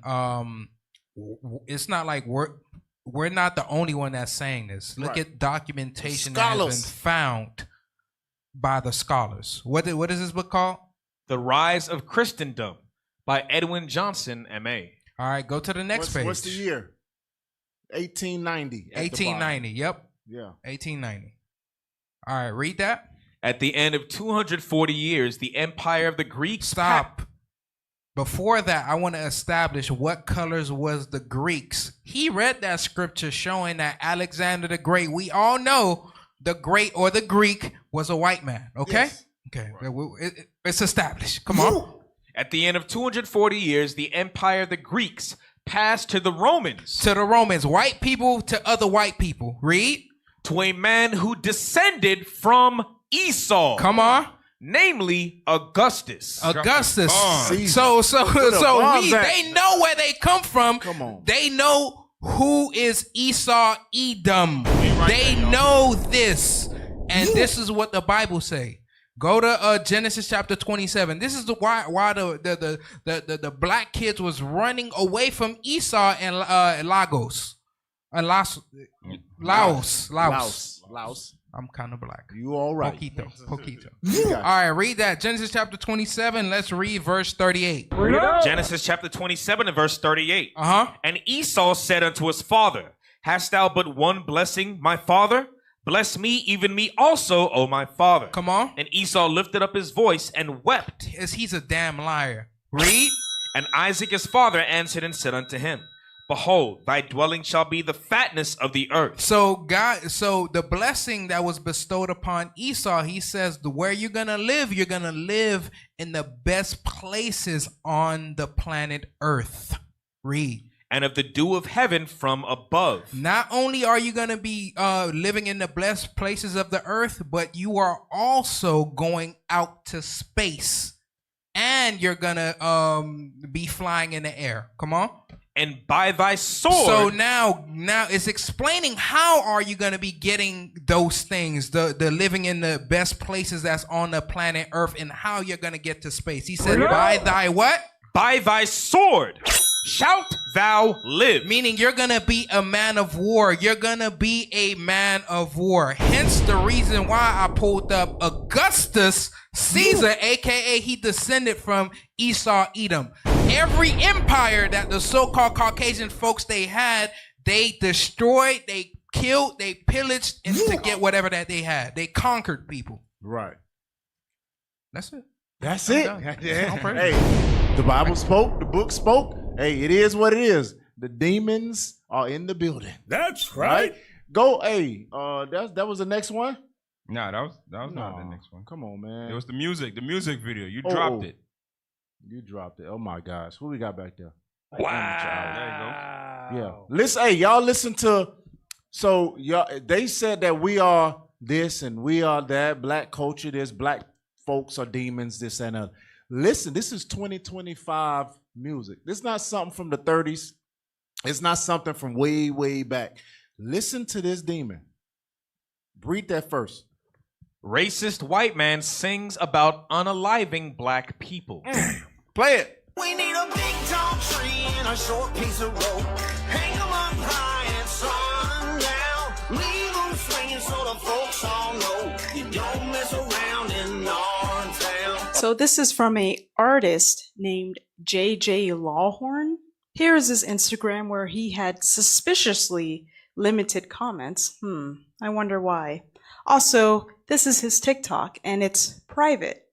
it's not like we're not the only one that's saying this. Look at documentation that has been found by the scholars. What is this book called? The Rise of Christendom by Edwin Johnson, M.A. All right, go to the next page. What's the year? 1890. 1890, yep. Yeah. 1890. All right, read that. At the end of 240 years, the empire of the Greeks... Stop. Before that, I want to establish what colors was the Greeks. He read that scripture showing that Alexander the Great, we all know the Great or the Greek was a white man, okay? Yes. Okay, it's established. Come on. At the end of 240 years, the empire of the Greeks passed to the Romans. To the Romans, white people to other white people. Read. To a man who descended from Esau. Come on. Namely, Augustus. Augustus. They know where they come from. Come on. They know who is Esau, Edom. They know this. And this is what the Bible say. Go to Genesis chapter 27. This is why the black kids was running away from Esau and Laos. I'm kind of black. You all right? Poquito. All right, read that. Genesis chapter 27. Let's read verse 38. Genesis chapter 27 and verse 38. And Esau said unto his father, Hast thou but one blessing, my father? Bless me, even me also, O my father. Come on. And Esau lifted up his voice and wept. He's a damn liar. Read. And Isaac his father answered and said unto him, Behold, thy dwelling shall be the fatness of the earth. So the blessing that was bestowed upon Esau, he says, where you're going to live in the best places on the planet earth. Read. And of the dew of heaven from above. Not only are you going to be living in the blessed places of the earth, but you are also going out to space. And you're going to be flying in the air. Come on. And by thy sword. So now it's explaining how are you going to be getting those things, the living in the best places that's on the planet Earth, and how you're going to get to space. He said, by thy what? By thy sword shalt thou live. Meaning you're going to be a man of war. You're going to be a man of war. Hence the reason why I pulled up Augustus Caesar, a.k.a. he descended from Esau, Edom. Every empire that the so-called Caucasian folks they had, they destroyed, they killed, they pillaged, and to get whatever that they had. They conquered people. Right. That's it. That's it. Hey, the Bible spoke, the book spoke. Hey, it is what it is. The demons are in the building. That's right. Go, hey, that was the next one? No, that was not the next one. Come on, man. It was the music video. You dropped it. You dropped it. Oh my gosh. Who we got back there? Wow. There you go. Yeah. Listen, hey, y'all listen to, so y'all, they said that we are this and we are that, black culture, this, black folks are demons, this and that. Listen, this is 2025 music. This is not something from the 30s. It's not something from way, way back. Listen to this demon. Read that first. Racist white man sings about unaliving black people. Play it. We need a big tall tree and a short piece of rope. Hang them up high and sundown. Leave them swinging so the folks all know you don't mess around in our town. So this is from a artist named J.J. Lawhorn. Here is his Instagram where he had suspiciously limited comments. I wonder why. Also, this is his TikTok and it's private.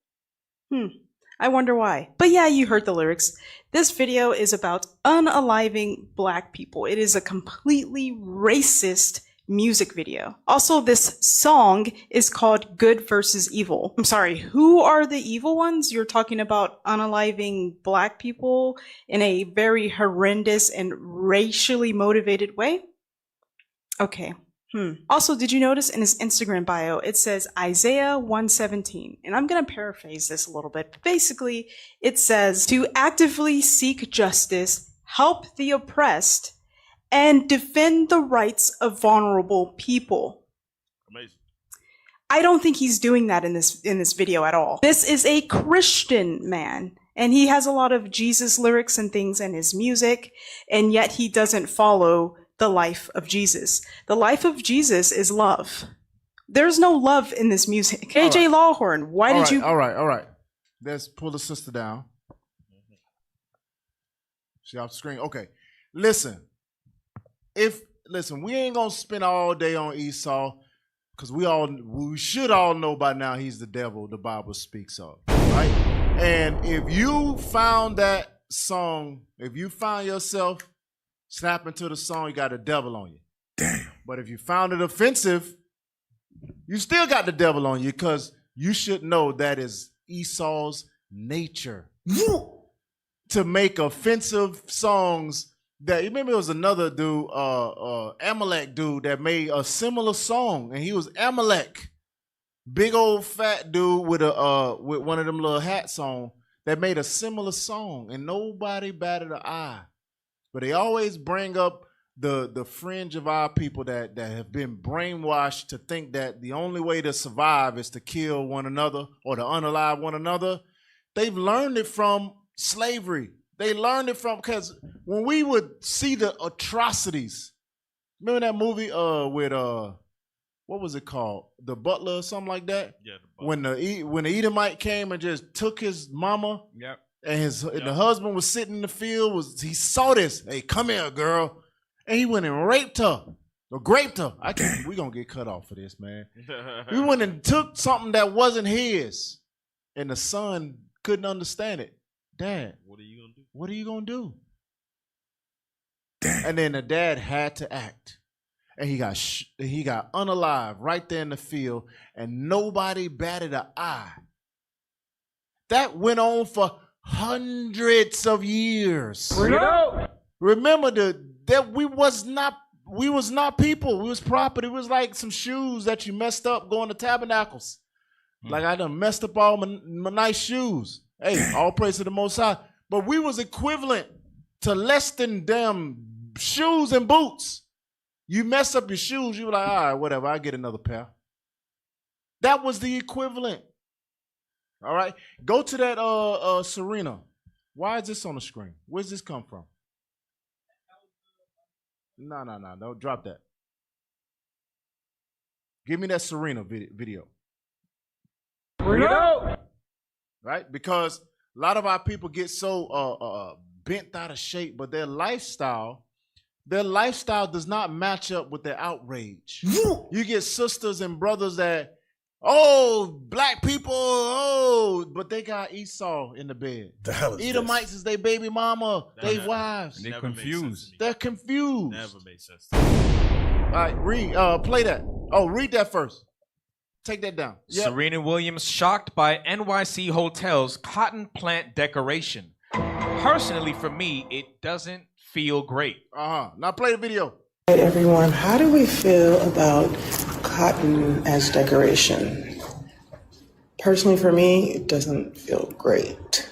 I wonder why. But yeah, you heard the lyrics. This video is about unaliving black people. It is a completely racist music video. Also, this song is called Good versus Evil. I'm sorry, who are the evil ones? You're talking about unaliving black people in a very horrendous and racially motivated way? Okay. Also, did you notice in his Instagram bio, it says Isaiah 1:17, and I'm going to paraphrase this a little bit. But basically, it says to actively seek justice, help the oppressed, and defend the rights of vulnerable people. Amazing. I don't think he's doing that in this video at all. This is a Christian man, and he has a lot of Jesus lyrics and things in his music, and yet he doesn't follow the life of Jesus. The life of Jesus is love. There's no love in this music. J.J. Lawhorn, why did you... All right. Let's pull the sister down. She off the screen. Okay. Listen, we ain't gonna spend all day on Esau, because we should all know by now he's the devil the Bible speaks of, right? And if you found that song, if you found yourself snapping to the song, you got a devil on you. Damn. But if you found it offensive, you still got the devil on you, because you should know that is Esau's nature. To make offensive songs. That, you remember, it was another dude, Amalek dude, that made a similar song, and he was Amalek, big old fat dude with one of them little hats on, that made a similar song, and nobody batted an eye. But they always bring up the fringe of our people that have been brainwashed to think that the only way to survive is to kill one another or to unalive one another. They've learned it from slavery. They learned it from, because when we would see the atrocities, remember that movie with what was it called? The Butler or something like that? Yeah. When the Edomite came and just took his mama, Yep. and the husband was sitting in the field, he saw this. Hey, come here, girl. And he went and raped her. Or graped her. We're going to get cut off for this, man. He went and took something that wasn't his. And the son couldn't understand it. Dad, what are you going to do? What are you going to do? And then the dad had to act. And he got unalive right there in the field. And nobody batted an eye. That went on for hundreds of years. Remember that we was not people. We was property. It was like some shoes that you messed up going to tabernacles. Like I done messed up all my nice shoes. Hey, all praise to the Most High. But we was equivalent to less than damn shoes and boots. You mess up your shoes, you were like, all right, whatever, I'll get another pair. That was the equivalent. All right, go to that Serena. Why is this on the screen? Where's this come from? No, don't drop that. Give me that Serena video. Bring it out. Right? Because a lot of our people get so bent out of shape, but their lifestyle does not match up with their outrage. You get sisters and brothers that, black people, but they got Esau in the bed. The hell is Edomites is their baby mama, they wives. They're confused. They're confused. Never made sense. All right, play that. Oh, read that first. Take that down. Yep. Serena Williams shocked by NYC hotel's cotton plant decoration. Personally, for me, it doesn't feel great. Now play the video. Hey everyone, how do we feel about cotton as decoration? Personally, for me, it doesn't feel great.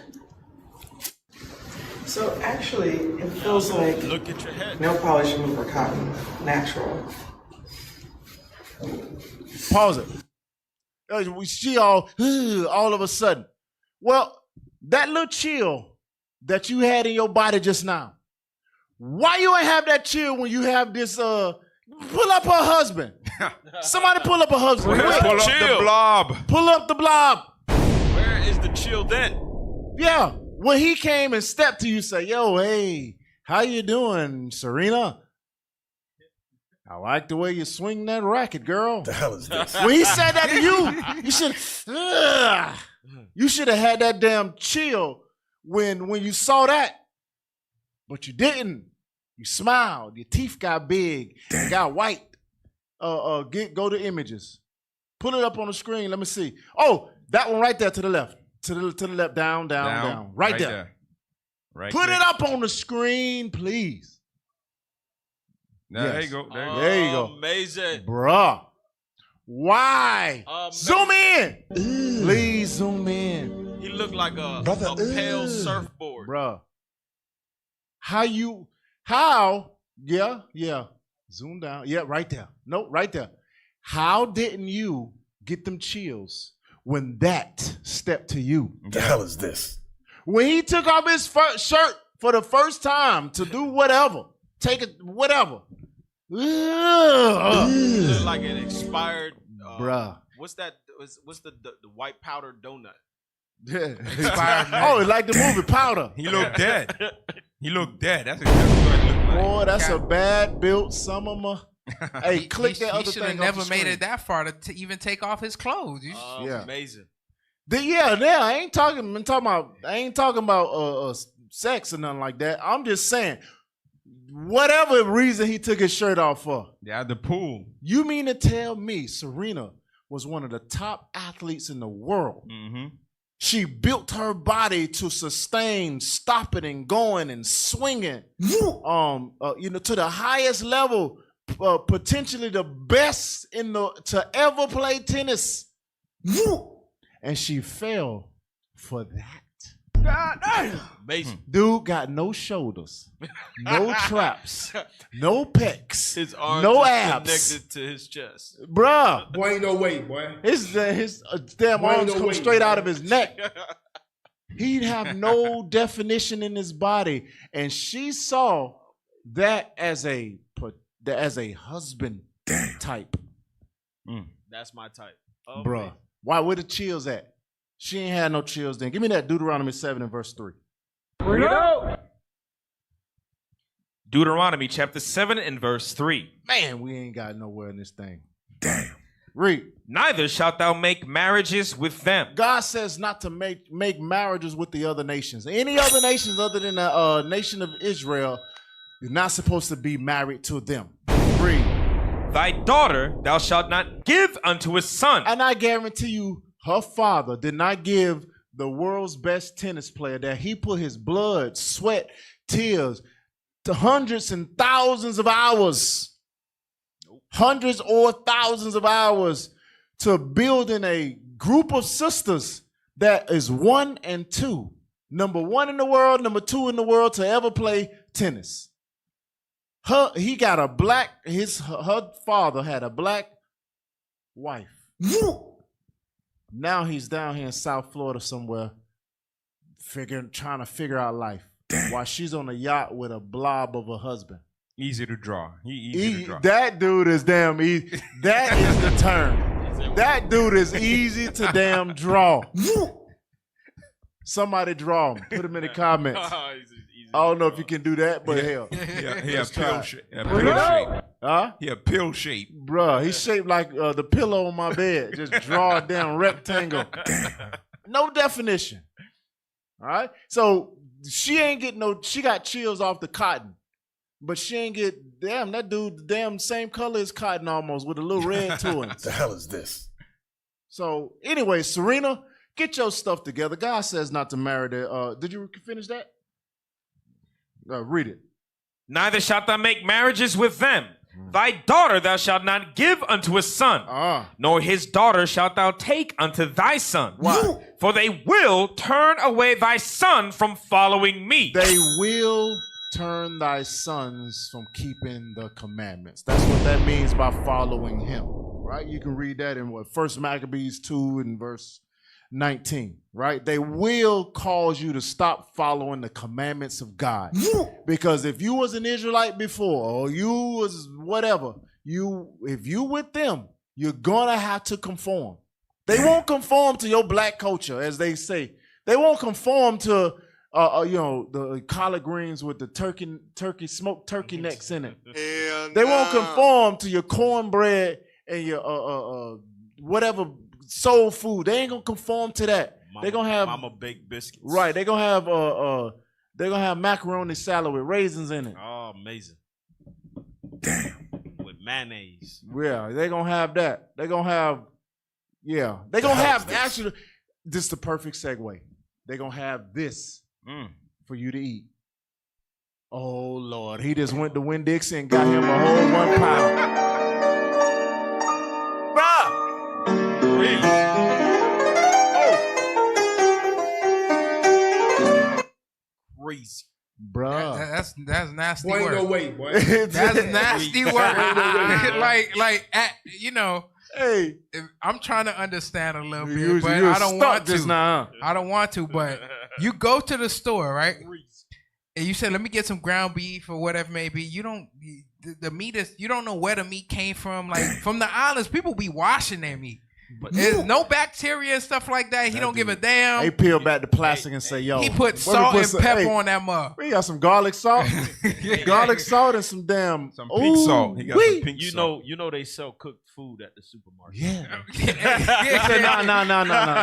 So actually, it feels like Look at your head. no polishing for cotton, natural. Pause it. She all of a sudden. Well, that little chill that you had in your body just now, why you ain't have that chill when you have this, pull up her husband. Somebody pull up her husband. Pull up the blob. Pull up the blob. Where is the chill then? Yeah, when he came and stepped to you, say, yo, hey, how you doing, Serena? I like the way you swing that racket, girl. The hell is this? When he said that to you should have had that damn chill when you saw that. But you didn't. You smiled. Your teeth got big. They got white. Go to images. Put it up on the screen. Let me see. Oh, that one right there to the left. To the left. Down. Right there. Right. Put it up on the screen, please. Now, there you go. There you go. Amazing. Bruh. Why? Zoom in. Please zoom in. He looked like a pale surfboard. Bruh. Yeah. Zoom down. Yeah, right there. No, right there. How didn't you get them chills when that stepped to you? The hell is this? When he took off his shirt for the first time to do whatever. Take it, whatever. He looked like an expired. Bruh. What's that? What's the white powder donut? Oh, like the movie Powder. He looked dead. That's exactly what he looked like. Boy, that's a bad built summer. Hey, click that other thing. He should have never made it that far to even take off his clothes. Amazing. I ain't talking about sex or nothing like that. I'm just saying, whatever reason he took his shirt off for. Yeah, the pool. You mean to tell me Serena was one of the top athletes in the world? Mm-hmm. She built her body to sustain stopping and going and swinging, to the highest level, potentially the best to ever play tennis. And she fell for that. God damn. Amazing. Dude got no shoulders, no traps, no pecs, His arms no just abs. connected to his chest. Bruh. Boy, ain't no way, boy. His damn Boy, ain't arms no come way, straight out boy. of his neck. He'd have no definition in his body. And she saw that as a husband type. That's my type. Oh, Bruh. man. Why? Where the chills at? She ain't had no chills then. Give me that Deuteronomy 7 and verse 3. Bring it out. Deuteronomy chapter 7 and verse 3. Man, we ain't got nowhere in this thing. Damn. Read. Neither shalt thou make marriages with them. God says not to make marriages with the other nations. Any other nations other than the nation of Israel, you're not supposed to be married to them. Read. Thy daughter thou shalt not give unto a son. And I guarantee you, her father did not give the world's best tennis player that he put his blood, sweat, tears, to hundreds and thousands of hours, hundreds or thousands of hours to building a group of sisters that is 1 and 2. Number 1 in the world, number 2 in the world to ever play tennis. Her father had a black wife. Now he's down here in South Florida somewhere, trying to figure out life. While she's on a yacht with a blob of a husband. Easy to draw. Easy to draw. That dude is damn easy. That is the term. That dude is easy to damn draw. Somebody draw him. Put him in the comments. I don't know if you can do that, but hell. He a pill shape. Huh? He a pill shape. Bruh, he's shaped like the pillow on my bed. Just draw a damn rectangle. No definition. All right? So she ain't getting she got chills off the cotton. But she ain't get, damn, that dude, the damn same color as cotton almost with a little red to it. The hell is this? So anyway, Serena, get your stuff together. God says not to marry the, did you finish that? Read it. Neither shalt thou make marriages with them. Thy daughter thou shalt not give unto a son, nor his daughter shalt thou take unto thy son. Why? For they will turn away thy son from following me. They will turn thy sons from keeping the commandments. That's what that means by following him, right? You can read that in what? 1 Maccabees 2 and verse 19, right? They will cause you to stop following the commandments of God. Because if you was an Israelite before, or you was whatever, if you with them, you're gonna have to conform. They won't conform to your black culture, as they say. They won't conform to the collard greens with the smoked turkey necks in it. They won't conform to your cornbread and your whatever soul food. They ain't gonna conform to that. They're gonna have Mama baked biscuits. Right. They're gonna have macaroni salad with raisins in it. Oh, amazing. Damn. With mayonnaise. Yeah, they're gonna have that. They're gonna have actually, this is the perfect segue. They're gonna have this for you to eat. Oh Lord, he just went to Winn-Dixie and got him a whole 1 pound. Bruh! Really? Crazy. Bruh. That's nasty Boy, ain't work. no way, boy. That's nasty work. Hey, I'm trying to understand a little bit, but I don't want to. I don't want to, but you go to the store, right? And you say, let me get some ground beef or whatever it may be. The meat is, you don't know where the meat came from. Like from the islands, people be washing their meat. But there's no bacteria and stuff like that. He don't give a damn. They peel back the plastic and say, yo. He put salt and pepper on that mug. We got some garlic salt. Garlic salt and some damn. Some pink salt. He got some pink salt. You know they sell cooked food at the supermarket. Yeah.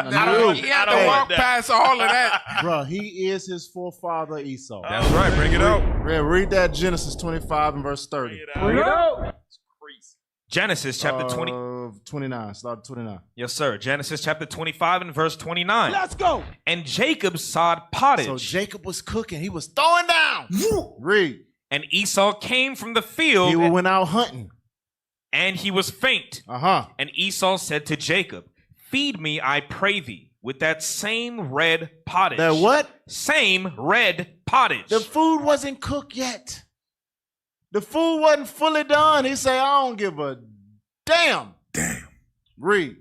No. He had to walk past all of that. Bro, he is his forefather Esau. That's right. Bring it out. Read that Genesis 25 and verse 30. Bring it out. Genesis chapter 29. Start at 29. Yes, sir. Genesis chapter 25 and verse 29. Let's go. And Jacob sawed pottage. So Jacob was cooking. He was throwing down. Read. And Esau came from the field. He went out hunting. And he was faint. And Esau said to Jacob, feed me, I pray thee. with that same red pottage. That what? Same red pottage. The food wasn't cooked yet. The food wasn't fully done. He said, I don't give a damn. Damn. Read.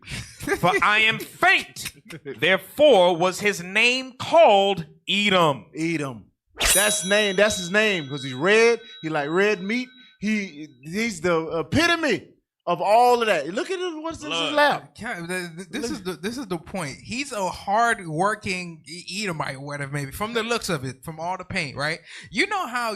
For I am faint. Therefore was his name called Edom. Edom. That's his name because he's red. He like red meat. He's the epitome of all of that. Look at it. What's in his lap? This is the point. He's a hard-working Edomite, or whatever, maybe from the looks of it, from all the paint, right? You know how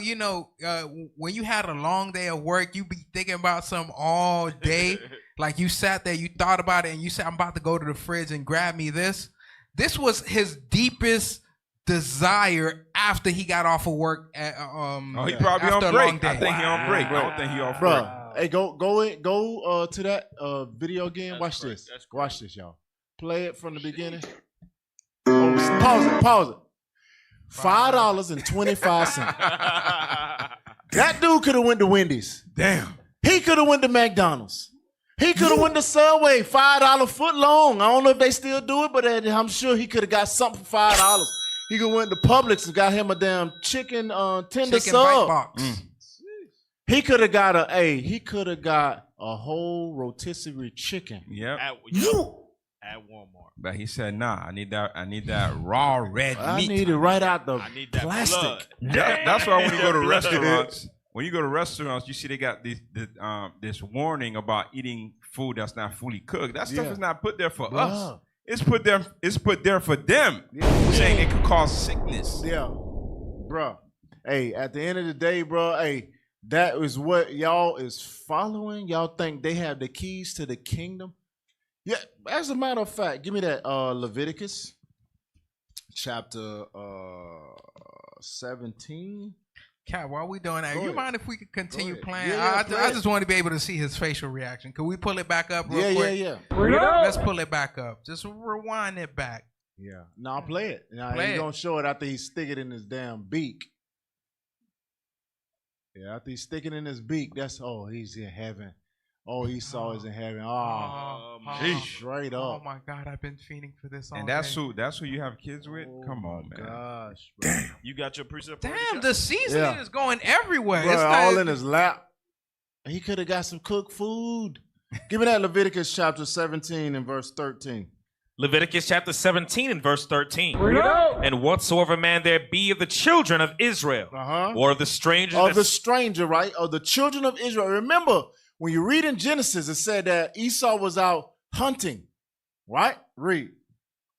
when you had a long day of work, you be thinking about something all day. Like you sat there, you thought about it, and you said, "I'm about to go to the fridge and grab me this." This was his deepest desire after he got off of work. He probably on break. I think he on break. I don't think he off break. Hey, go to that video again. Watch this. Watch this, y'all. Play it from the beginning. Pause it. $5.25. That dude could have went to Wendy's. Damn. He could have went to McDonald's. He could have went to Subway, $5 foot long. I don't know if they still do it, but I'm sure he could have got something for $5. He could have went to Publix and got him a damn chicken tender sub. Box. He could have got a whole rotisserie chicken. Yep. At Walmart. But he said, nah, I need that raw red meat. I need it right out the plastic. Blood. That's why when you go to restaurants, you see they got this warning about eating food that's not fully cooked. That stuff is not put there for us. It's put there for them. Saying it could cause sickness. Yeah. Bro. Hey, at the end of the day, bro, hey, that is what y'all is following. Y'all think they have the keys to the kingdom? Yeah, as a matter of fact, give me that Leviticus chapter 17. Cat, while we doing that, you mind if we could continue playing? Yeah, I just want to be able to see his facial reaction. Can we pull it back up real quick? Yeah. Let's pull it back up. Just rewind it back. Yeah. No, play it. Now Play he's it. gonna show it after he stick it in his damn beak. Yeah, after he stick it in his beak, he's in heaven. Oh, Esau is in heaven. Straight up. Oh my God, I've been feeding for this all And day. that's who you have kids with? Come on, man. Gosh, bro. Damn. You got your precept. Damn, the seasoning is going everywhere. Bro, it's all in his lap. He could have got some cooked food. Give me that Leviticus chapter 17 and verse 13. Leviticus chapter 17 and verse 13. And whatsoever man there be of the children of Israel, or of the stranger, right? Of the children of Israel. Remember, when you read in Genesis, it said that Esau was out hunting, right? Read.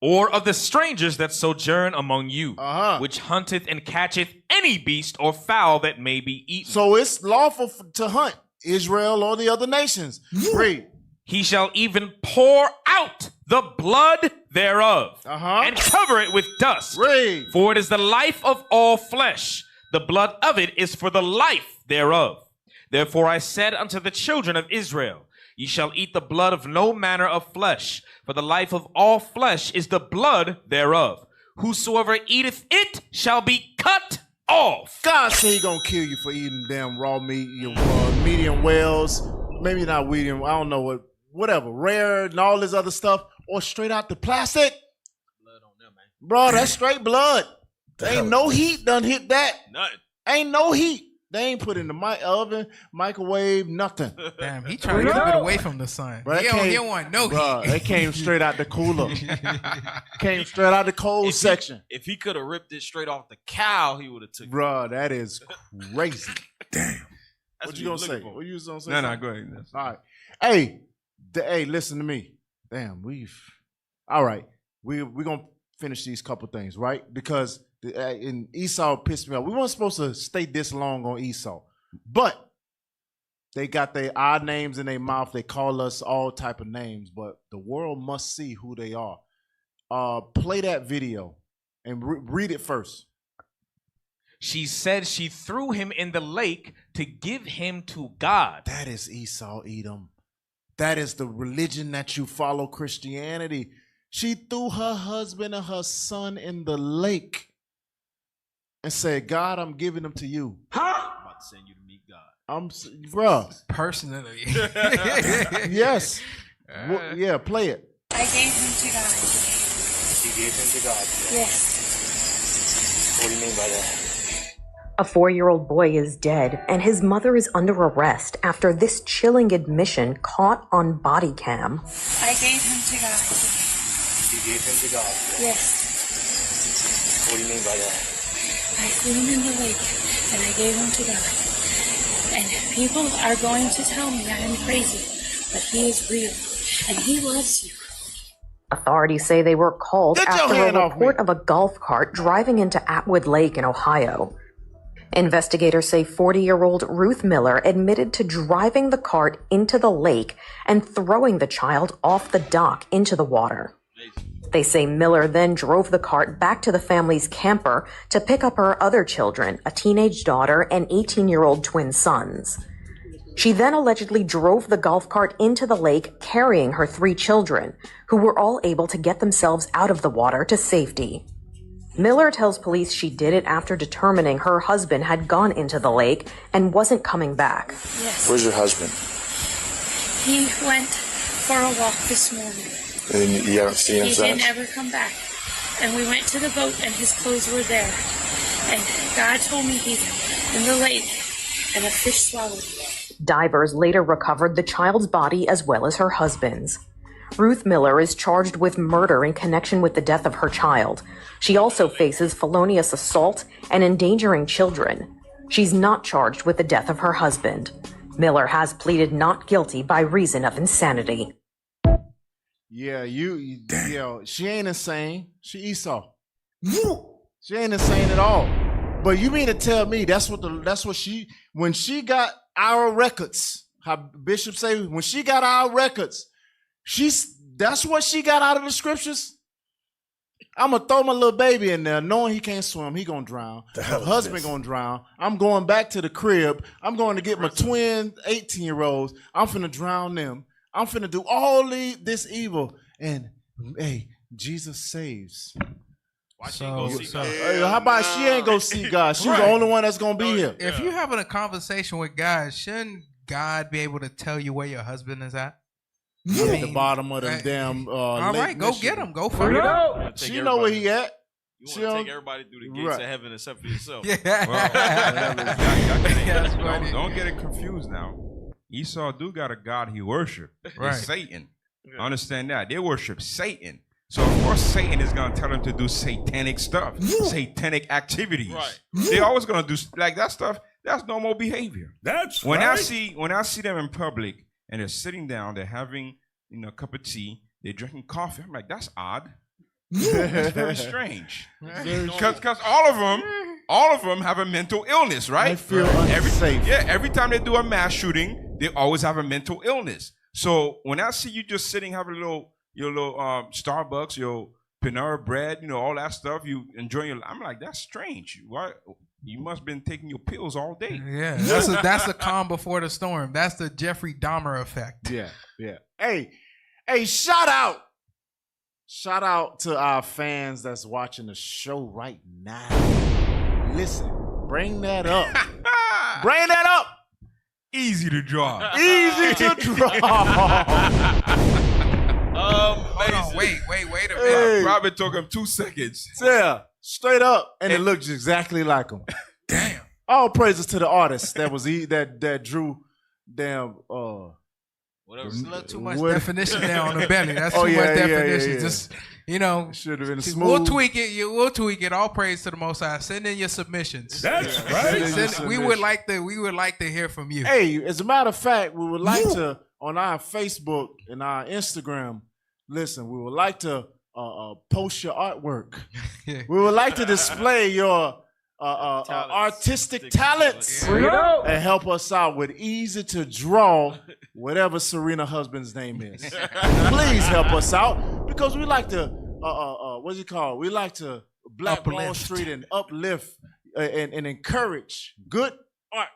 Or of the strangers that sojourn among you, which hunteth and catcheth any beast or fowl that may be eaten. So it's lawful to hunt Israel or the other nations. Read. He shall even pour out the blood thereof, and cover it with dust. Read. For it is the life of all flesh. The blood of it is for the life thereof. Therefore I said unto the children of Israel, ye shall eat the blood of no manner of flesh, for the life of all flesh is the blood thereof. Whosoever eateth it shall be cut off. God said he gonna kill you for eating damn raw meat, medium wells, maybe not medium, I don't know whatever, rare and all this other stuff, or straight out the plastic. Blood on them, man. Bro, that's straight blood. Ain't no heat done hit that. Nothing. Ain't no heat. They ain't put in the oven, microwave, nothing. Damn, he trying to keep it away from the sun. Bro, he don't want no heat. They came straight out the cooler. Came straight out the cold section. If he could have ripped it straight off the cow, he would have took it. Bro, that is crazy. Damn. What you gonna say? What you gonna say? No, go ahead. All right. Hey, listen to me. Damn, all right. We're gonna finish these couple things, right? Because in Esau pissed me off. We weren't supposed to stay this long on Esau, but they got their odd names in their mouth. They call us all type of names, but the world must see who they are. Play that video and read it first. She said she threw him in the lake to give him to God. That is Esau, Edom. That is the religion that you follow, Christianity. She threw her husband and her son in the lake and said, God, I'm giving them to you. I'm about to send you to meet God. Bruh. Personally. Yes. Yeah, play it. I gave him to God. You gave him to God. Yes. What do you mean by that? A 4-year-old boy is dead, and his mother is under arrest after this chilling admission caught on body cam. I gave him to God. You gave him to God. Yes. What do you mean by that? I threw him in the lake, and I gave him to God. And people are going to tell me I am crazy, but he is real, and he loves you. Authorities say they were called after a report of a golf cart driving into Atwood Lake in Ohio. Investigators say 40-year-old Ruth Miller admitted to driving the cart into the lake and throwing the child off the dock into the water. They say Miller then drove the cart back to the family's camper to pick up her other children, a teenage daughter and 18-year-old twin sons. She then allegedly drove the golf cart into the lake carrying her 3 children, who were all able to get themselves out of the water to safety. Miller tells police she did it after determining her husband had gone into the lake and wasn't coming back. Yes. Where's your husband? He went for a walk this morning. And you haven't seen him He since? didn't ever come back. And we went to the boat and his clothes were there. And God told me he's in the lake and a fish swallowed him. Divers later recovered the child's body as well as her husband's. Ruth Miller is charged with murder in connection with the death of her child. She also faces felonious assault and endangering children. She's not charged with the death of her husband. Miller has pleaded not guilty by reason of insanity. Yeah, she ain't insane. She Esau. She ain't insane at all. But you mean to tell me when she got our records, how Bishop say, when she got our records, that's what she got out of the scriptures? I'm going to throw my little baby in there knowing he can't swim. He going to drown. My husband going to drown. I'm going back to the crib. I'm going to get my twin 18-year-olds. I'm finna drown them. I'm finna do all this evil. And, hey, Jesus saves. Why she ain't go see God? Hey, how about she ain't go see God? She's the only one that's going to be here. If you're having a conversation with God, shouldn't God be able to tell you where your husband is at? At the bottom of them damn all Lake right, go Michigan. get him. Go for it. She know where he at. You want to take everybody through the gates of heaven except for yourself. Don't get it confused now. Esau do got a God he worship. Right. It's Satan. Understand that. They worship Satan. So of course Satan is gonna tell them to do satanic stuff, satanic activities. Right. They're always gonna do like that stuff. That's normal behavior. That's when right. I see them in public and they're sitting down, they're having a cup of tea, they're drinking coffee. I'm like, that's odd. That's very strange. Because all of them have a mental illness, right? I feel unsafe. Every time they do a mass shooting, they always have a mental illness. So when I see you just sitting having your little Starbucks, your Panera bread, all that stuff, you enjoying your, I'm like, that's strange. Why? You must have been taking your pills all day. Yeah, that's the calm before the storm. That's the Jeffrey Dahmer effect. Yeah. Hey, shout out to our fans that's watching the show right now. Listen, bring that up. Bring that up. Easy to draw. Easy to draw. Hold on, wait a minute. Hey. Robin took him 2 seconds. Yeah, straight up, and it looks exactly like him. Damn. All praises to the artist that drew damn. Whatever. There's a little too much definition there on the belly. That's too much definition. Yeah. Just should have been smooth. We'll tweak it. We'll tweak it. All praise to the Most High. Send in your submissions. That's right. We would like to hear from you. Hey, as a matter of fact, we would like to on our Facebook and our Instagram. Listen, we would like to post your artwork. We would like to display your artistic talents and help us out with easy to draw whatever Serena husband's name is. Please help us out because we like to what's it called? We like to Black Wall Street and uplift and encourage good art.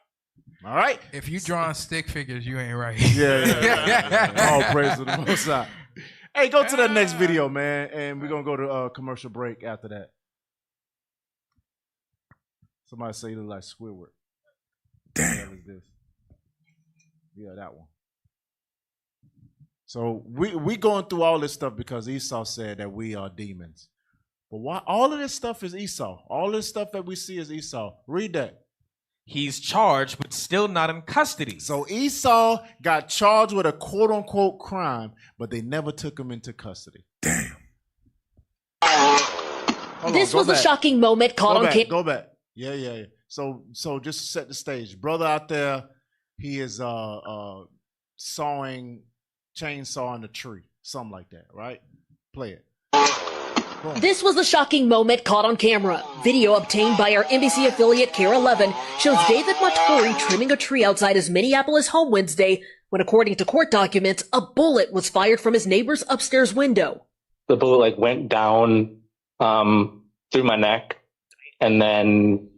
All right. If you drawing stick figures, you ain't right. Yeah. All praise to the Most High. Hey, go to that next video, man, and we're gonna go to commercial break after that. Somebody say you look like Squidward. Damn. What is this? Yeah, that one. So we going through all this stuff because Esau said that we are demons. But why? All of this stuff is Esau. All this stuff that we see is Esau. Read that. He's charged, but still not in custody. So Esau got charged with a quote-unquote crime, but they never took him into custody. Damn. This was a shocking moment caught on camera. Go back. Yeah. So just to set the stage. Brother out there, he is chainsawing a tree. Something like that, right? Play it. This was a shocking moment caught on camera. Video obtained by our NBC affiliate KARE 11 shows David Matori trimming a tree outside his Minneapolis home Wednesday when, according to court documents, a bullet was fired from his neighbor's upstairs window. The bullet went down through my neck and then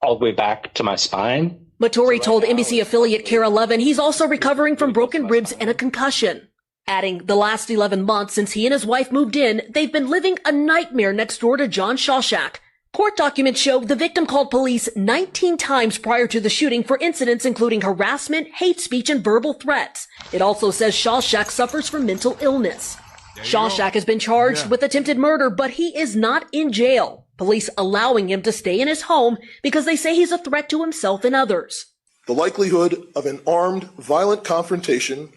all the way back to my spine. Matori told NBC affiliate KARE 11 he's also recovering from broken ribs and a concussion. Adding, the last 11 months since he and his wife moved in, they've been living a nightmare next door to John Shawshak. Court documents show the victim called police 19 times prior to the shooting for incidents including harassment, hate speech, and verbal threats. It also says Shawshak suffers from mental illness. Shawshak has been charged with attempted murder, but he is not in jail. Police allowing him to stay in his home because they say he's a threat to himself and others. The likelihood of an armed, violent confrontation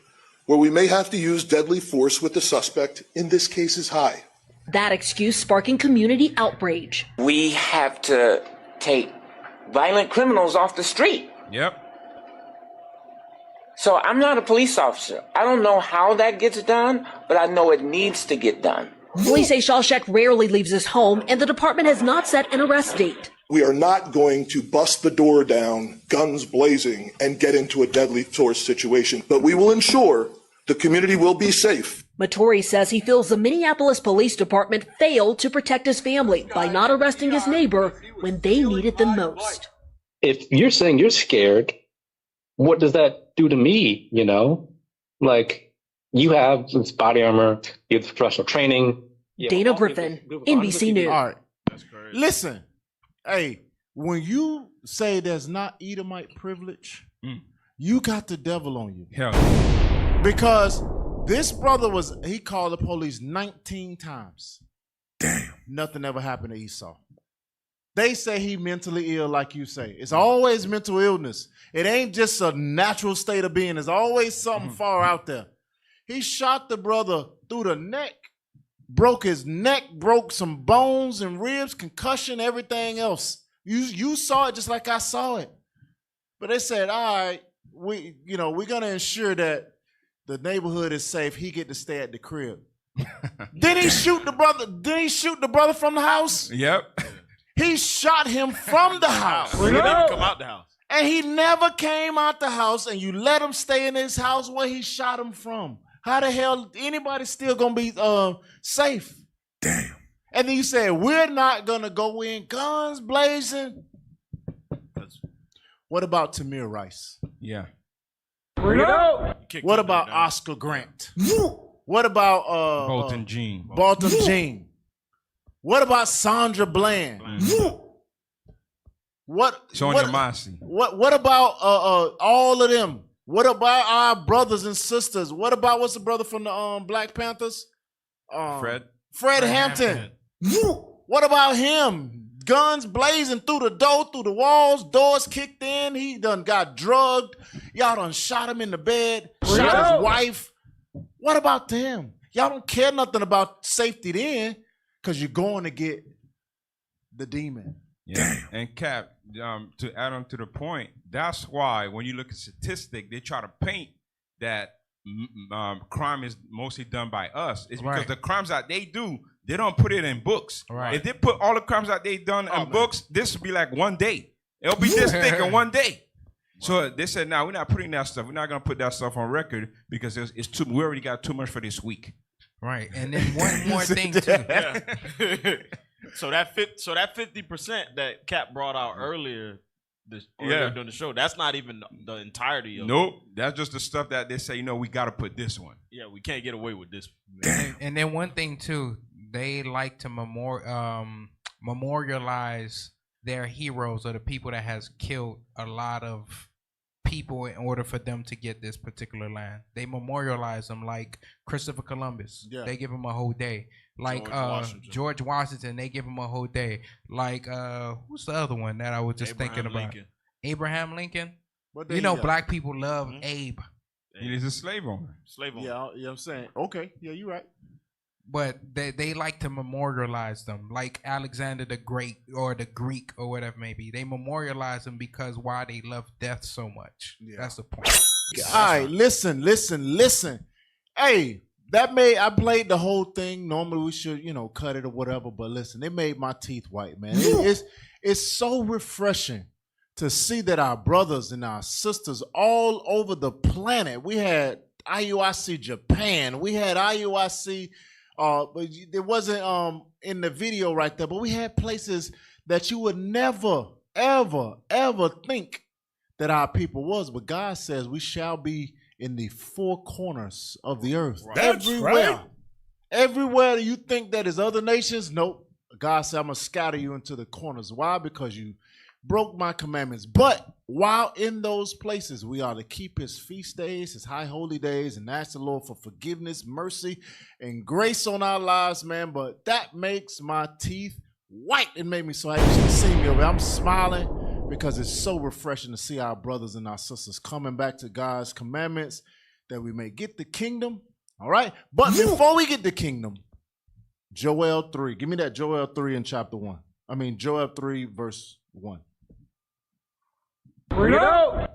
where we may have to use deadly force with the suspect in this case is high. That excuse sparking community outrage. We have to take violent criminals off the street. Yep. So I'm not a police officer. I don't know how that gets done, but I know it needs to get done. Police say Shawshak rarely leaves his home, and the department has not set an arrest date. We are not going to bust the door down, guns blazing, and get into a deadly force situation, but we will ensure the community will be safe. Matori says he feels the Minneapolis Police Department failed to protect his family by not arresting his neighbor when they needed them most. If you're saying you're scared, what does that do to me, you know? Like, you have this body armor, you have professional training. Dana Griffin, NBC News. All right. Listen, hey, when you say there's not Edomite privilege, you got the devil on you. Hell. Because this brother he called the police 19 times. Damn. Nothing ever happened to Esau. They say he mentally ill, like you say. It's always mental illness. It ain't just a natural state of being. There's always something far out there. He shot the brother through the neck, broke his neck, broke some bones and ribs, concussion, everything else. You saw it just like I saw it. But they said, all right, we're gonna ensure that the neighborhood is safe. He get to stay at the crib. Did he shoot the brother? Did he shoot the brother from the house? Yep. He shot him from the house. He didn't come out the house. And he never came out the house, and you let him stay in his house where he shot him from. How the hell anybody still gonna be safe? Damn. And then you said, we're not gonna go in guns blazing. What about Tamir Rice? Yeah. What about Oscar Grant? What about Bolton Jean? Bolton Jean. What about Sandra Bland? Sonia Massey. What about all of them? What about our brothers and sisters? What about what's the brother from the Black Panthers? Fred Hampton. What about him? Guns blazing through the door, through the walls, doors kicked in. He done got drugged. Y'all done shot him in the bed, shot his wife. What about them? Y'all don't care nothing about safety then because you're going to get the demon. Yeah. And Cap, to add on to the point, that's why when you look at statistics, they try to paint that crime is mostly done by us. It's because the crimes that they do, they don't put it in books. Right. If they put all the crimes that they done in books, this would be like one day. It'll be this thick in one day. So they said, "No, we're not putting that stuff. We're not going to put that stuff on record because it's too. We already got too much for this week." Right, and then one more thing too. So that 50% that Cap brought out earlier during the show, that's not even the entirety of it. Nope, that's just the stuff that they say. We got to put this one. Yeah, we can't get away with this. And then one thing too, they like to memorialize their heroes or the people that has killed a lot of people in order for them to get this particular land. They memorialize them like Christopher Columbus. Yeah. They give him a whole day. Like George Washington, they give him a whole day. Like who's the other one that I was just thinking about? Lincoln. Abraham Lincoln. You know, black people love Abe. He is a slave owner. Yeah, you know what I'm saying? Okay, yeah, you're right. But they like to memorialize them, like Alexander the Great or the Greek or whatever it may be. They memorialize them because why they love death so much. Yeah. That's the point. All right, listen. Hey, I played the whole thing. Normally we should, cut it or whatever. But listen, it made my teeth white, man. It's so refreshing to see that our brothers and our sisters all over the planet. We had IUIC Japan. We had IUIC. But it wasn't in the video right there. But we had places that you would never, ever, ever think that our people was. But God says we shall be in the four corners of the earth. Right. Everywhere. Right. Everywhere you think that is other nations, nope. God said, I'm going to scatter you into the corners. Why? Because you broke my commandments. But while in those places, we are to keep his feast days, his high holy days, and ask the Lord for forgiveness, mercy, and grace on our lives, man. But that makes my teeth white. It made me so happy. You should see me over there. I'm smiling because it's so refreshing to see our brothers and our sisters coming back to God's commandments that we may get the kingdom. All right. But before we get the kingdom, Joel 3. Give me that Joel 3 in chapter 1. Joel 3 verse 1. Bring it out.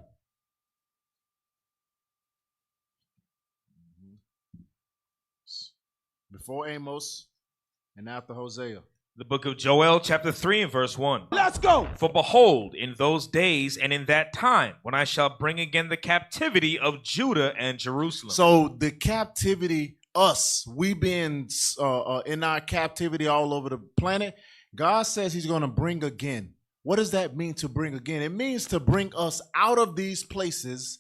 Before Amos and after Hosea. The book of Joel, chapter 3 and verse 1. Let's go. For behold, in those days and in that time, when I shall bring again the captivity of Judah and Jerusalem. So the captivity, we being in our captivity all over the planet, God says he's going to bring again. What does that mean to bring again? It means to bring us out of these places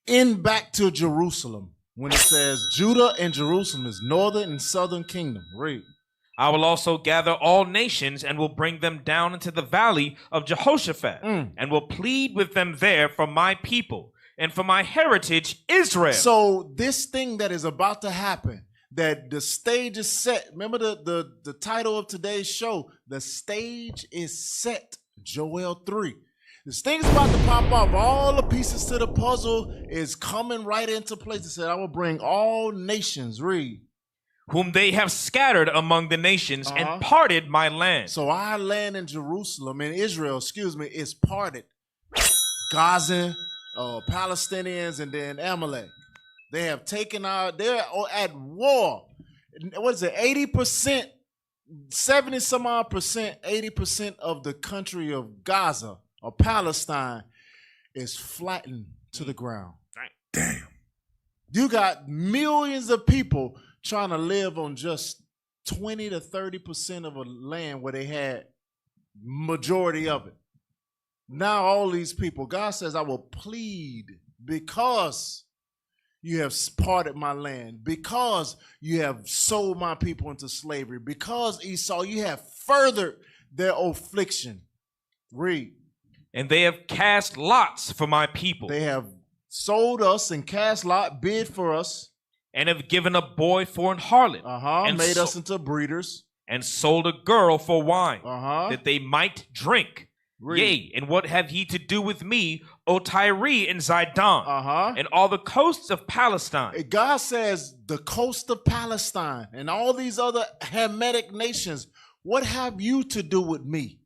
in back to Jerusalem. When it says Judah and Jerusalem is northern and southern kingdom. Read. I will also gather all nations and will bring them down into the valley of Jehoshaphat and will plead with them there for my people and for my heritage, Israel. So this thing that is about to happen, that the stage is set. Remember the title of today's show, the stage is set. Joel 3. This thing's about to pop off. All the pieces to the puzzle is coming right into place. It said, I will bring all nations. Read. Whom they have scattered among the nations and parted my land. So our land in Jerusalem, in Israel, is parted. Gaza, Palestinians, and then Amalek. They have taken they're at war. What is it, 80%? 70 some odd percent, 80% of the country of Gaza or Palestine is flattened to the ground. Damn. You got millions of people trying to live on just 20 to 30% of a land where they had majority of it. Now all these people, God says, I will plead because you have parted my land, because you have sold my people into slavery, because Esau, you have furthered their affliction. Read. And they have cast lots for my people. They have sold us and cast lot, bid for us. And have given a boy for an harlot. And made us into breeders. And sold a girl for wine, that they might drink. Read. Yea, and what have ye to do with me, O Tyre and Zidon, and all the coasts of Palestine? God says the coast of Palestine and all these other Hamitic nations, what have you to do with me?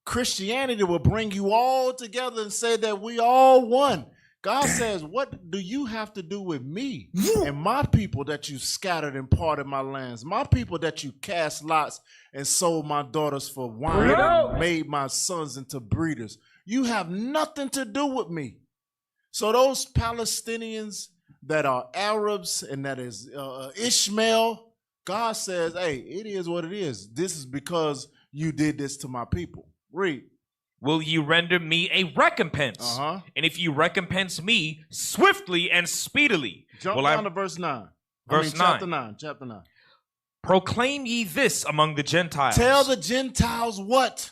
Christianity will bring you all together and say that we all one. God says, what do you have to do with me and my people that you scattered and parted my lands, my people that you cast lots and sold my daughters for wine and made my sons into breeders? You have nothing to do with me. So those Palestinians that are Arabs and that is Ishmael, God says, hey, it is what it is. This is because you did this to my people. Read. Will ye render me a recompense? And if you recompense me swiftly and speedily. Jump down to verse 9. Chapter 9. Proclaim ye this among the Gentiles. Tell the Gentiles what?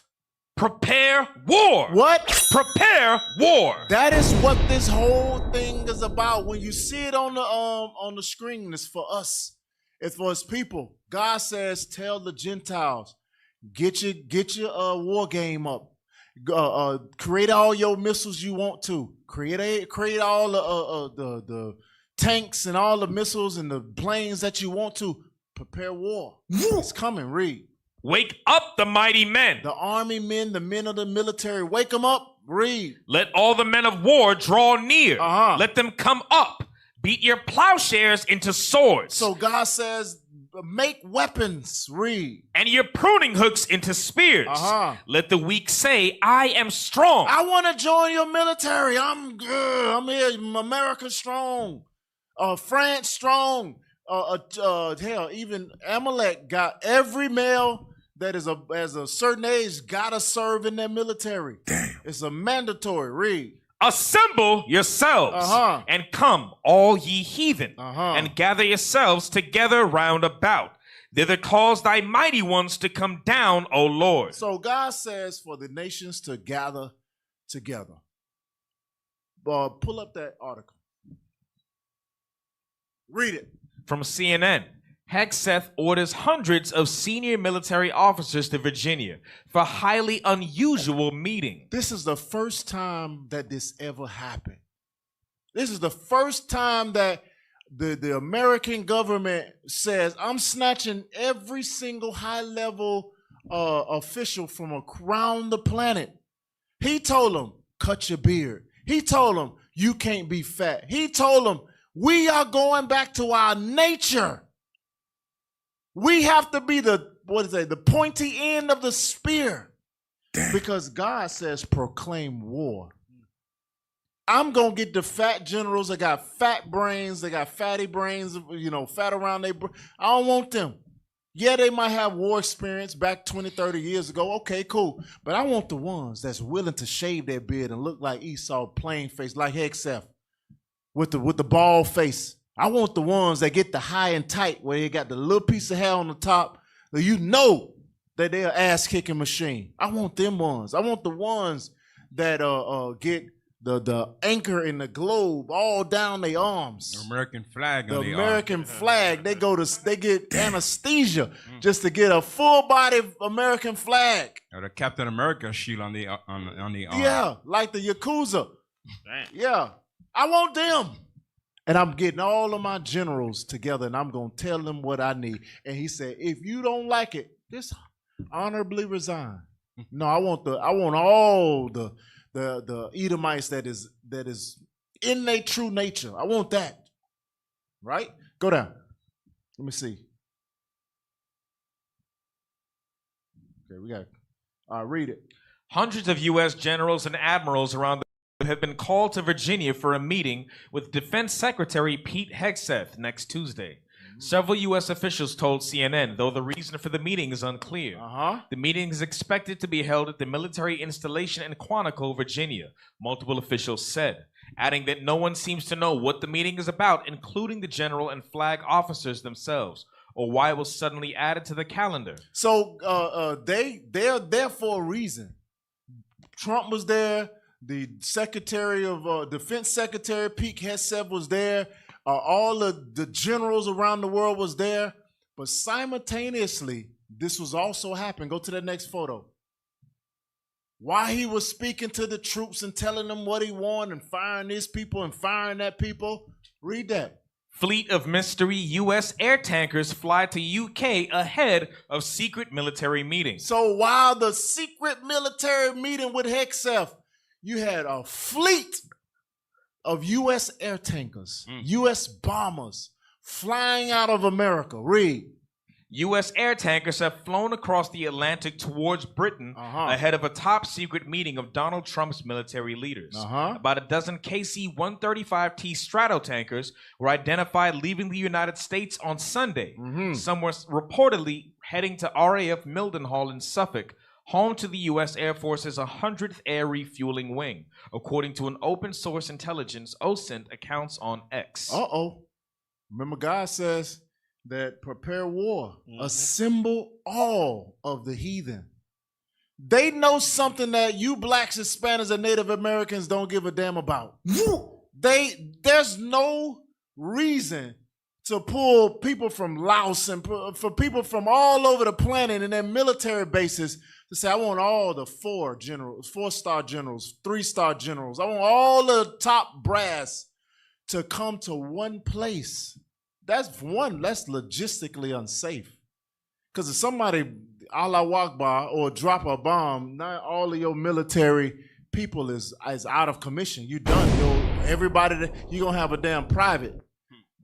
Prepare war. What? Prepare war. That is what this whole thing is about. When you see it on the screen, it's for us. It's for his people. God says, tell the Gentiles, get your war game up. Create all your missiles you want to. Create all the tanks and all the missiles and the planes that you want to. Prepare war. It's coming. Read. Wake up the mighty men. The army men, the men of the military. Wake them up. Read. Let all the men of war draw near. Let them come up. Beat your plowshares into swords. So God says, make weapons. Read. And your pruning hooks into spears. Let the weak say, I am strong. I want to join your military. I'm good. I'm here. America strong. France strong. Hell, even Amalek got every male that is as a certain age gotta serve in their military. Damn. It's a mandatory. Read. Assemble yourselves and come, all ye heathen, and gather yourselves together round about. Thither cause thy mighty ones to come down, O Lord. So God says for the nations to gather together. Pull up that article. Read it. From CNN. Hegseth orders hundreds of senior military officers to Virginia for highly unusual meeting. This is the first time that this ever happened. This is the first time that the American government says, I'm snatching every single high-level official from around the planet. He told them, cut your beard. He told them, you can't be fat. He told them, we are going back to our nature. We have to be the pointy end of the spear. Damn. Because God says proclaim war. I'm going to get the fat generals that got fat brains, they got fatty brains, fat around their brain. I don't want them. Yeah, they might have war experience back 20, 30 years ago. Okay, cool. But I want the ones that's willing to shave their beard and look like Esau, plain face, like Hegseth, with the bald face. I want the ones that get the high and tight, where they got the little piece of hair on the top, that you know that they're an ass-kicking machine. I want them ones. I want the ones that get the anchor in the globe all down their arms. The American flag the on the American flag. They get anesthesia just to get a full-body American flag. Or the Captain America shield on the arm. Yeah, like the Yakuza. Damn. Yeah, I want them. And I'm getting all of my generals together, and I'm going to tell them what I need. And he said, if you don't like it, just honorably resign. No, I want all the Edomites that is in their true nature. I want that. Right? Go down. Let me see. Okay, we got it. Read it. Hundreds of U.S. generals and admirals around the have been called to Virginia for a meeting with Defense Secretary Pete Hegseth next Tuesday. Several U.S. officials told CNN, though the reason for the meeting is unclear. The meeting is expected to be held at the military installation in Quantico, Virginia, multiple officials said, adding that no one seems to know what the meeting is about, including the general and flag officers themselves, or why it was suddenly added to the calendar. So they're there for a reason. Trump was there. The Secretary of Defense Secretary Pete Hegseth was there. All of the generals around the world was there. But simultaneously, this was also happening. Go to the next photo. While he was speaking to the troops and telling them what he wanted and firing these people and firing that people, read that. Fleet of mystery U.S. air tankers fly to UK ahead of secret military meeting. So while the secret military meeting with Hegseth, you had a fleet of U.S. air tankers, U.S. bombers flying out of America. Read. U.S. air tankers have flown across the Atlantic towards Britain ahead of a top-secret meeting of Donald Trump's military leaders. About a dozen KC-135T Stratotankers were identified leaving the United States on Sunday. Some were reportedly heading to RAF Mildenhall in Suffolk, home to the U.S. Air Force's 100th Air Refueling Wing, according to an open-source intelligence OSINT accounts on X. Remember, God says that prepare war, assemble all of the heathen. They know something that you blacks, Hispanics, and Native Americans don't give a damn about. There's no reason to pull people from Laos and for people from all over the planet in their military bases to say, I want all the 4-star generals, 3-star generals. I want all the top brass to come to one place. That's logistically unsafe. Because if somebody Allah Akbar or drop a bomb, not all of your military people is out of commission. You done. Everybody, you're going to have a damn private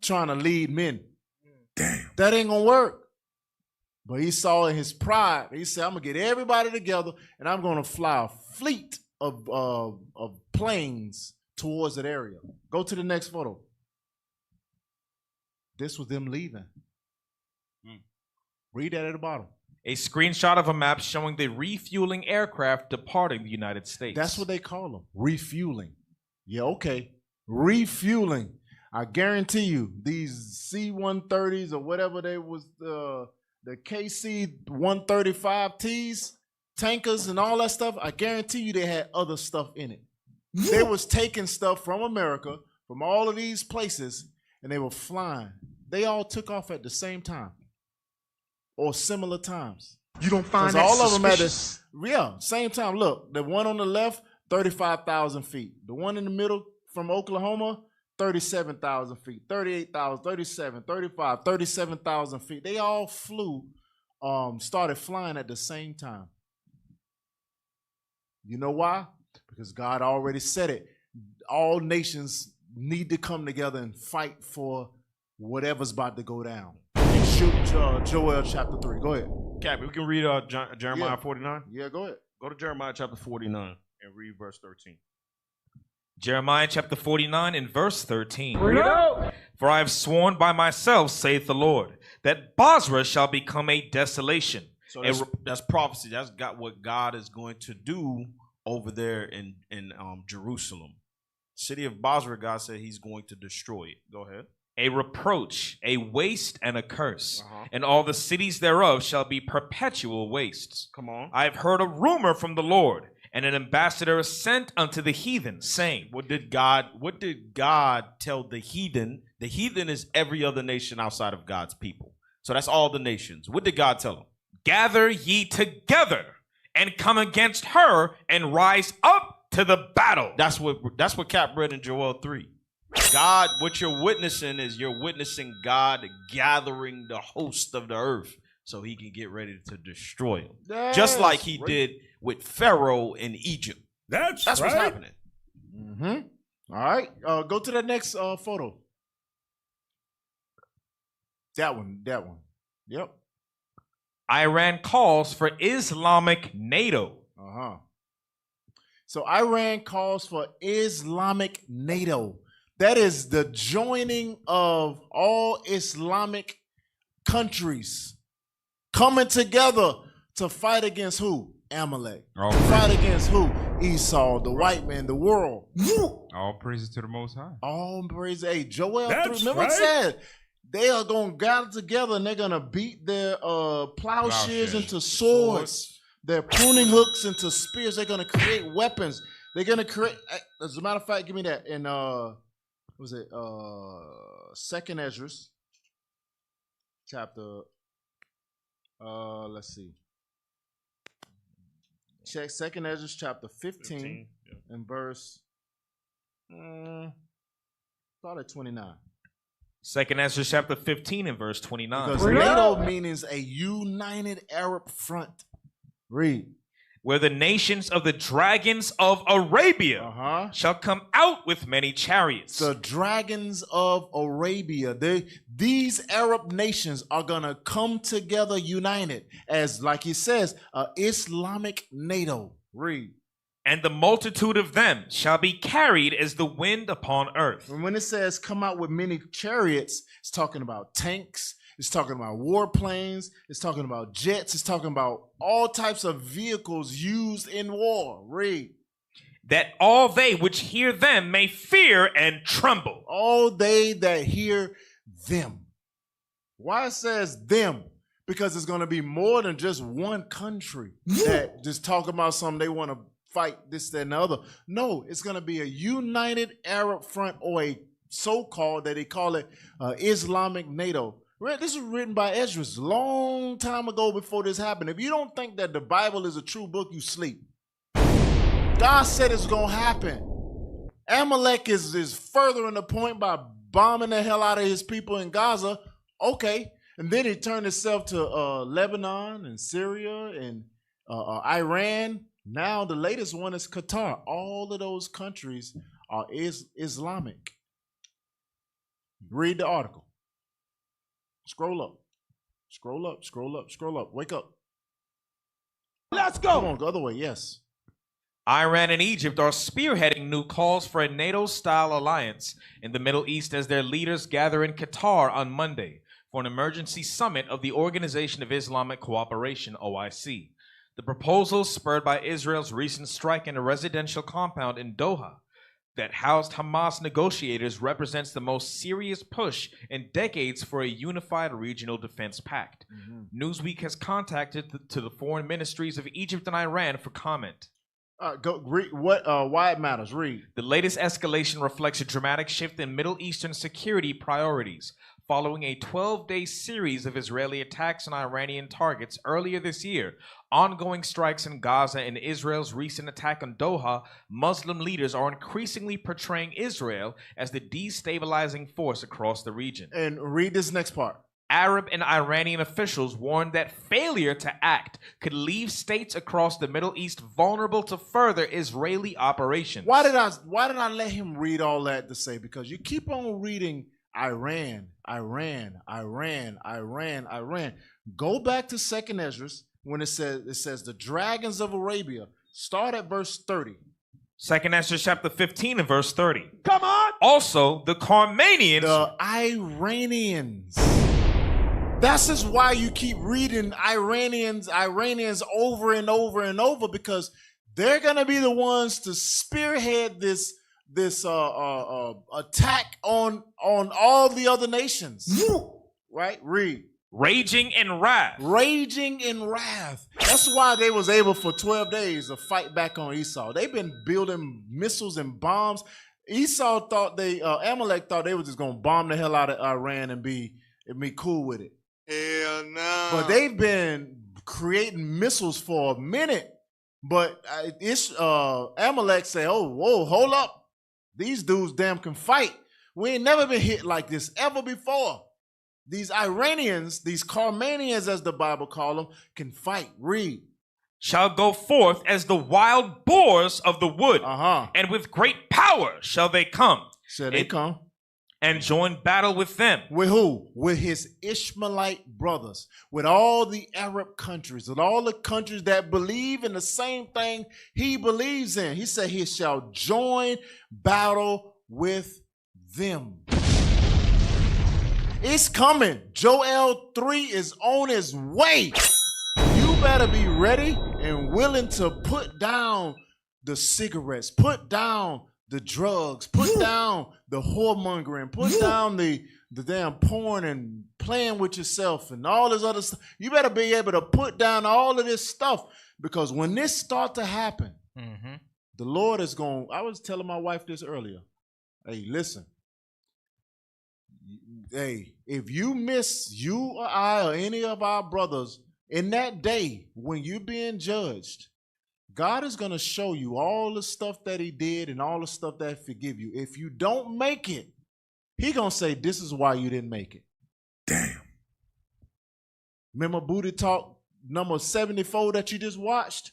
trying to lead men. Damn. That ain't going to work. But he saw in his pride, he said, I'm going to get everybody together and I'm going to fly a fleet of planes towards that area. Go to the next photo. This was them leaving. Read that at the bottom. A screenshot of a map showing the refueling aircraft departing the United States. That's what they call them, refueling. Yeah, okay. Refueling. I guarantee you, these C-130s or whatever they was, the KC-135Ts, tankers and all that stuff, I guarantee you they had other stuff in it. They was taking stuff from America, from all of these places, and they were flying. They all took off at the same time. Or similar times. You don't find that all suspicious? Of them at same time. Look, the one on the left, 35,000 feet. The one in the middle from Oklahoma, 37,000 feet. 38,000, 37, 35, 37,000 feet. They all flew, started flying at the same time. You know why? Because God already said it. All nations need to come together and fight for whatever's about to go down. Joel chapter 3. Go ahead. Cap, we can read Jeremiah 49? Yeah, go ahead. Go to Jeremiah chapter 49 and read verse 13. Jeremiah chapter 49 and verse 13. Read it out. For I have sworn by myself, saith the Lord, that Bozrah shall become a desolation. So that's prophecy. That's what God is going to do over there in Jerusalem. City of Bozrah, God said he's going to destroy it. Go ahead. A reproach, a waste, and a curse, and all the cities thereof shall be perpetual wastes. Come on. I have heard a rumor from the Lord, and an ambassador is sent unto the heathen, saying, What did God tell the heathen? The heathen is every other nation outside of God's people. So that's all the nations. What did God tell them? Gather ye together, and come against her, and rise up to the battle. That's what Cap read in Joel 3. God, what you're witnessing is you're witnessing God gathering the host of the earth so he can get ready to destroy them. Just like he did with Pharaoh in Egypt. That's what's happening. Mm-hmm. All right. Go to the next photo. That one. Yep. Iran calls for Islamic NATO. So Iran calls for Islamic NATO. That is the joining of all Islamic countries coming together to fight against who? Amalek. Fight against who? Esau, the white man, the world. All praises to the Most High. All praises. Hey, Joel 3. Remember it said they are going to gather together and they're going to beat their plowshares into swords, their pruning hooks into spears. They're going to create weapons. They're going to create. As a matter of fact, give me that in was it 2nd Ezra chapter let's see, check 2nd Ezra chapter 15 and verse start at 29. 2nd Ezra chapter 15 and verse 29. Because NATO means a united Arab front. Read. Where the nations of the dragons of Arabia shall come out with many chariots. The dragons of Arabia. These Arab nations are going to come together united as, like he says, Islamic NATO. Read. And the multitude of them shall be carried as the wind upon earth. And when it says come out with many chariots, it's talking about tanks. It's talking about warplanes. It's talking about jets. It's talking about all types of vehicles used in war. Read. That all they which hear them may fear and tremble. All they that hear them. Why it says them? Because it's going to be more than just one country that just talk about something they want to fight this, that, and the other. No, it's going to be a united Arab front, or a so-called, that they call it Islamic NATO. This was written by Ezra a long time ago before this happened. If you don't think that the Bible is a true book, you sleep. God said it's going to happen. Amalek is furthering the point by bombing the hell out of his people in Gaza. Okay. And then he turned himself to Lebanon and Syria and Iran. Now the latest one is Qatar. All of those countries are Islamic. Read the article. Scroll up. Scroll up, scroll up, scroll up. Wake up. Let's go. Come on, the other way, yes. Iran and Egypt are spearheading new calls for a NATO-style alliance in the Middle East as their leaders gather in Qatar on Monday for an emergency summit of the Organization of Islamic Cooperation, OIC. The proposal, spurred by Israel's recent strike in a residential compound in Doha that housed Hamas negotiators, represents the most serious push in decades for a unified regional defense pact. Newsweek has contacted the foreign ministries of Egypt and Iran for comment. Go read why it matters. Read. The latest escalation reflects a dramatic shift in Middle Eastern security priorities, following a 12-day series of Israeli attacks on Iranian targets earlier this year, ongoing strikes in Gaza, and Israel's recent attack on Doha. Muslim leaders are increasingly portraying Israel as the destabilizing force across the region. And read this next part. Arab and Iranian officials warned that failure to act could leave states across the Middle East vulnerable to further Israeli operations. Why did I let him read all that to say? Because you keep on reading Iran. Go back to 2nd Ezra when it says the dragons of Arabia. Start at verse 30. 2nd Ezra chapter 15 and verse 30. Come on. Also, the Carmanians. The Iranians. That's just why you keep reading Iranians over and over and over, because they're gonna be the ones to spearhead this attack on all the other nations. Right? Read. Raging in wrath. Raging in wrath. That's why they was able for 12 days to fight back on Esau. They've been building missiles and bombs. Esau thought Amalek thought they were just gonna bomb the hell out of Iran and be cool with it. Hell no. But they've been creating missiles for a minute. But Amalek say, "Oh, whoa, hold up. These dudes damn can fight. We ain't never been hit like this ever before. These Iranians, these Carmanians, as the Bible call them, can fight." Read. Shall go forth as the wild boars of the wood, and with great power shall they come. Shall they come? And join battle with them. With who? With his Ishmaelite brothers, with all the Arab countries, with all the countries that believe in the same thing he believes in. He said he shall join battle with them. It's coming. Joel 3 is on his way. You better be ready and willing to put down the cigarettes, put down the drugs, put down the whoremongering, put down the damn porn and playing with yourself and all this other stuff. You better be able to put down all of this stuff, because when this start to happen, the Lord is going. I was telling my wife this earlier. Hey, listen. Hey, if you miss, you or I or any of our brothers in that day when you're being judged, God is going to show you all the stuff that he did and all the stuff that he forgive you. If you don't make it, he going to say, this is why you didn't make it. Damn. Remember Booty Talk number 74 that you just watched?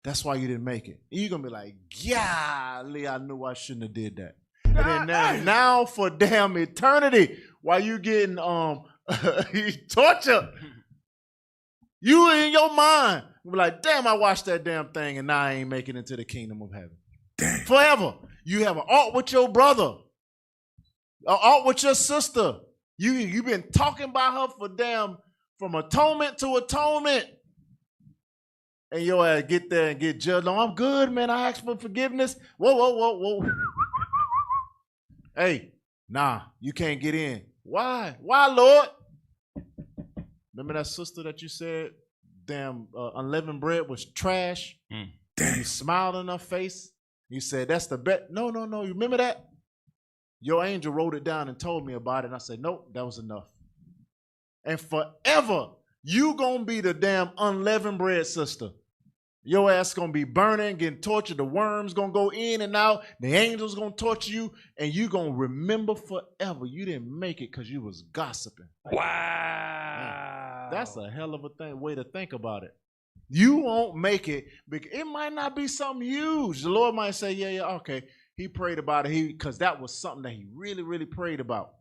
That's why you didn't make it. You're going to be like, golly, I knew I shouldn't have did that. And then now for damn eternity, while you getting tortured, you in your mind be like, damn, I watched that damn thing and now I ain't making it to the kingdom of heaven. Damn. Forever. You have an art with your brother, an art with your sister. You've been talking about her from atonement to atonement. And your ass get there and get judged. No, I'm good, man. I asked for forgiveness. Whoa. Hey, nah, you can't get in. Why? Why, Lord? Remember that sister that you said, damn, unleavened bread was trash? Damn. You smiled in her face. You said, that's the best. No. You remember that? Your angel wrote it down and told me about it. And I said, nope, that was enough. And forever, you going to be the damn unleavened bread sister. Your ass going to be burning, getting tortured. The worms going to go in and out. The angels going to torture you. And you going to remember forever you didn't make it because you was gossiping. Wow. Man, that's a hell of a way to think about it. You won't make it. It might not be something huge. The Lord might say, yeah, okay. He prayed about it because that was something that he really, really prayed about.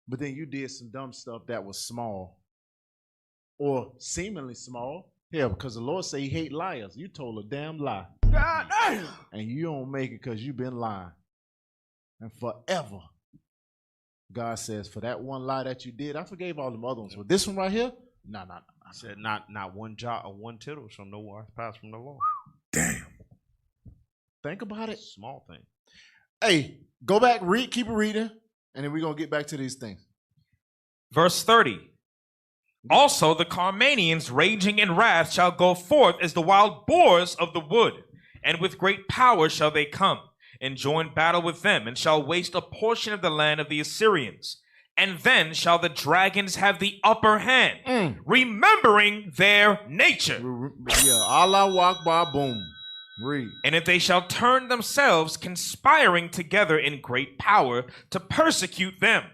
But then you did some dumb stuff that was small or seemingly small. Yeah, because the Lord say he hate liars. You told a damn lie. God damn. And you don't make it because you've been lying. And forever, God says, for that one lie that you did, I forgave all them other ones. But this one right here, no. I said, not one jot or one tittle shall no wise pass from the Lord. Damn. Think about it. Small thing. Hey, go back, read, keep it reading, and then we're going to get back to these things. Verse 30. Also the Carmanians raging in wrath shall go forth as the wild boars of the wood, and with great power shall they come, and join battle with them, and shall waste a portion of the land of the Assyrians. And then shall the dragons have the upper hand, remembering their nature. Yeah, Allah Akbar, boom. Read. And if they shall turn themselves, conspiring together in great power to persecute them,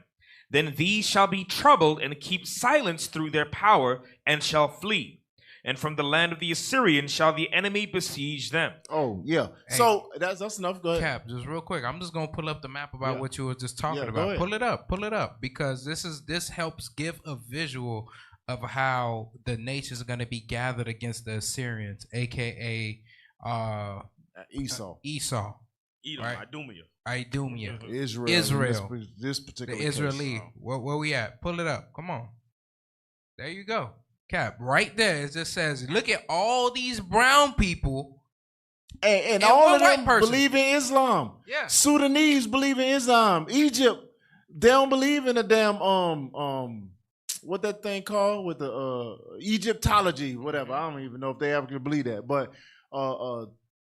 then these shall be troubled and keep silence through their power, and shall flee. And from the land of the Assyrians shall the enemy besiege them. Oh, yeah. Hey, so that's enough. Go ahead. Cap, just real quick. I'm just going to pull up the map about what you were just talking about. Pull it up. Because this helps give a visual of how the nations are going to be gathered against the Assyrians, a.k.a. Esau. Edom, right? Idumea. Israel. This particular the Israeli. Where we at? Pull it up. Come on. There you go. Cap, right there. It just says, look at all these brown people. And all of them believe in Islam. Yeah. Sudanese believe in Islam. Egypt, they don't believe in the damn what that thing called with the Egyptology, whatever. I don't even know if they ever can believe that. But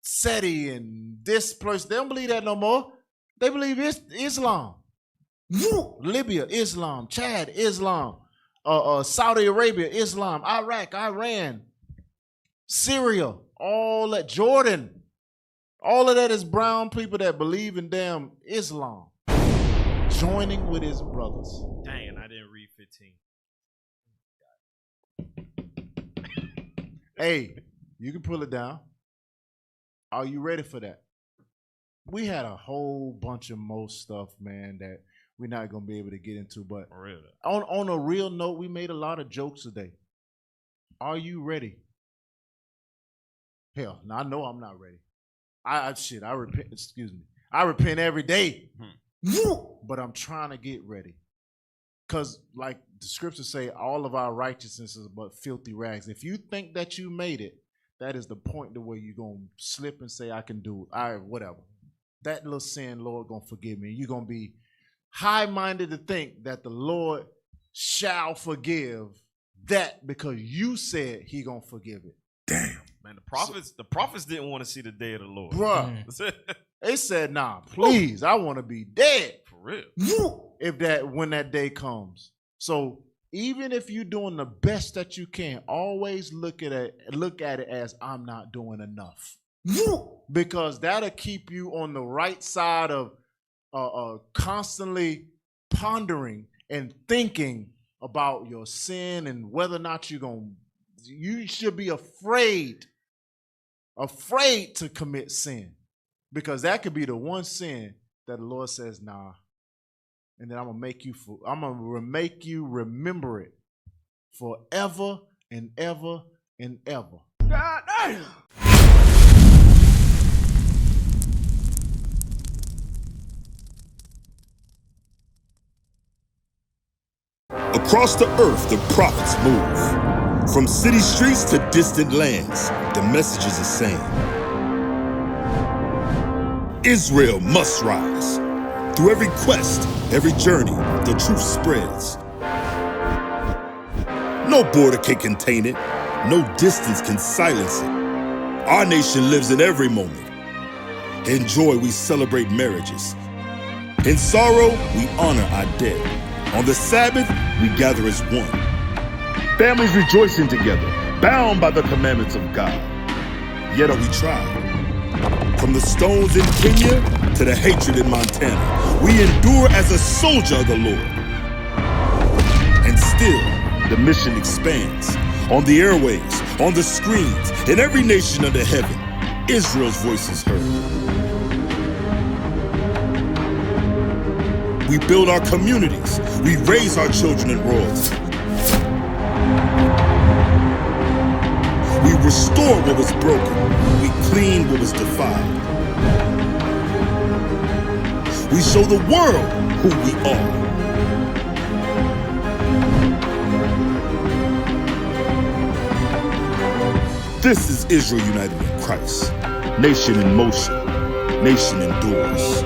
SETI and this place, they don't believe that no more. They believe Islam. Libya, Islam. Chad, Islam. Saudi Arabia, Islam. Iraq, Iran. Syria, all that. Jordan. All of that is brown people that believe in damn Islam. Joining with his brothers. Dang, I didn't read 15. Hey, you can pull it down. Are you ready for that? We had a whole bunch of more stuff, man, that we're not going to be able to get into. But on a real note, we made a lot of jokes today. Are you ready? Hell, I know I'm not ready. I repent, excuse me. I repent every day. But I'm trying to get ready. Because like the scriptures say, all of our righteousness is but filthy rags. If you think that you made it, that is the point to where you're going to slip and say, I can do it. Whatever. That little sin, Lord, going to forgive me. You're going to be high-minded to think that the Lord shall forgive that because you said he going to forgive it. Damn. Man, the prophets didn't want to see the day of the Lord. Bruh. They said, nah, please, I want to be dead. For real. When that day comes. So even if you're doing the best that you can, always look at it as I'm not doing enough. Because that'll keep you on the right side of constantly pondering and thinking about your sin and whether or not you should be afraid to commit sin. Because that could be the one sin that the Lord says, nah. And then I'm gonna make you remember it forever and ever and ever. God damn. Across the earth, the prophets move. From city streets to distant lands, the message is the same. Israel must rise. Through every quest, every journey, the truth spreads. No border can contain it. No distance can silence it. Our nation lives in every moment. In joy, we celebrate marriages. In sorrow, we honor our dead. On the Sabbath, we gather as one. Families rejoicing together, bound by the commandments of God. Yet are we tried. From the stones in Kenya to the hatred in Montana, we endure as a soldier of the Lord. And still, the mission expands. On the airwaves, on the screens, in every nation under heaven, Israel's voice is heard. We build our communities. We raise our children in royalty. We restore what was broken. We clean what was defiled. We show the world who we are. This is Israel united in Christ. Nation in motion. Nation endures.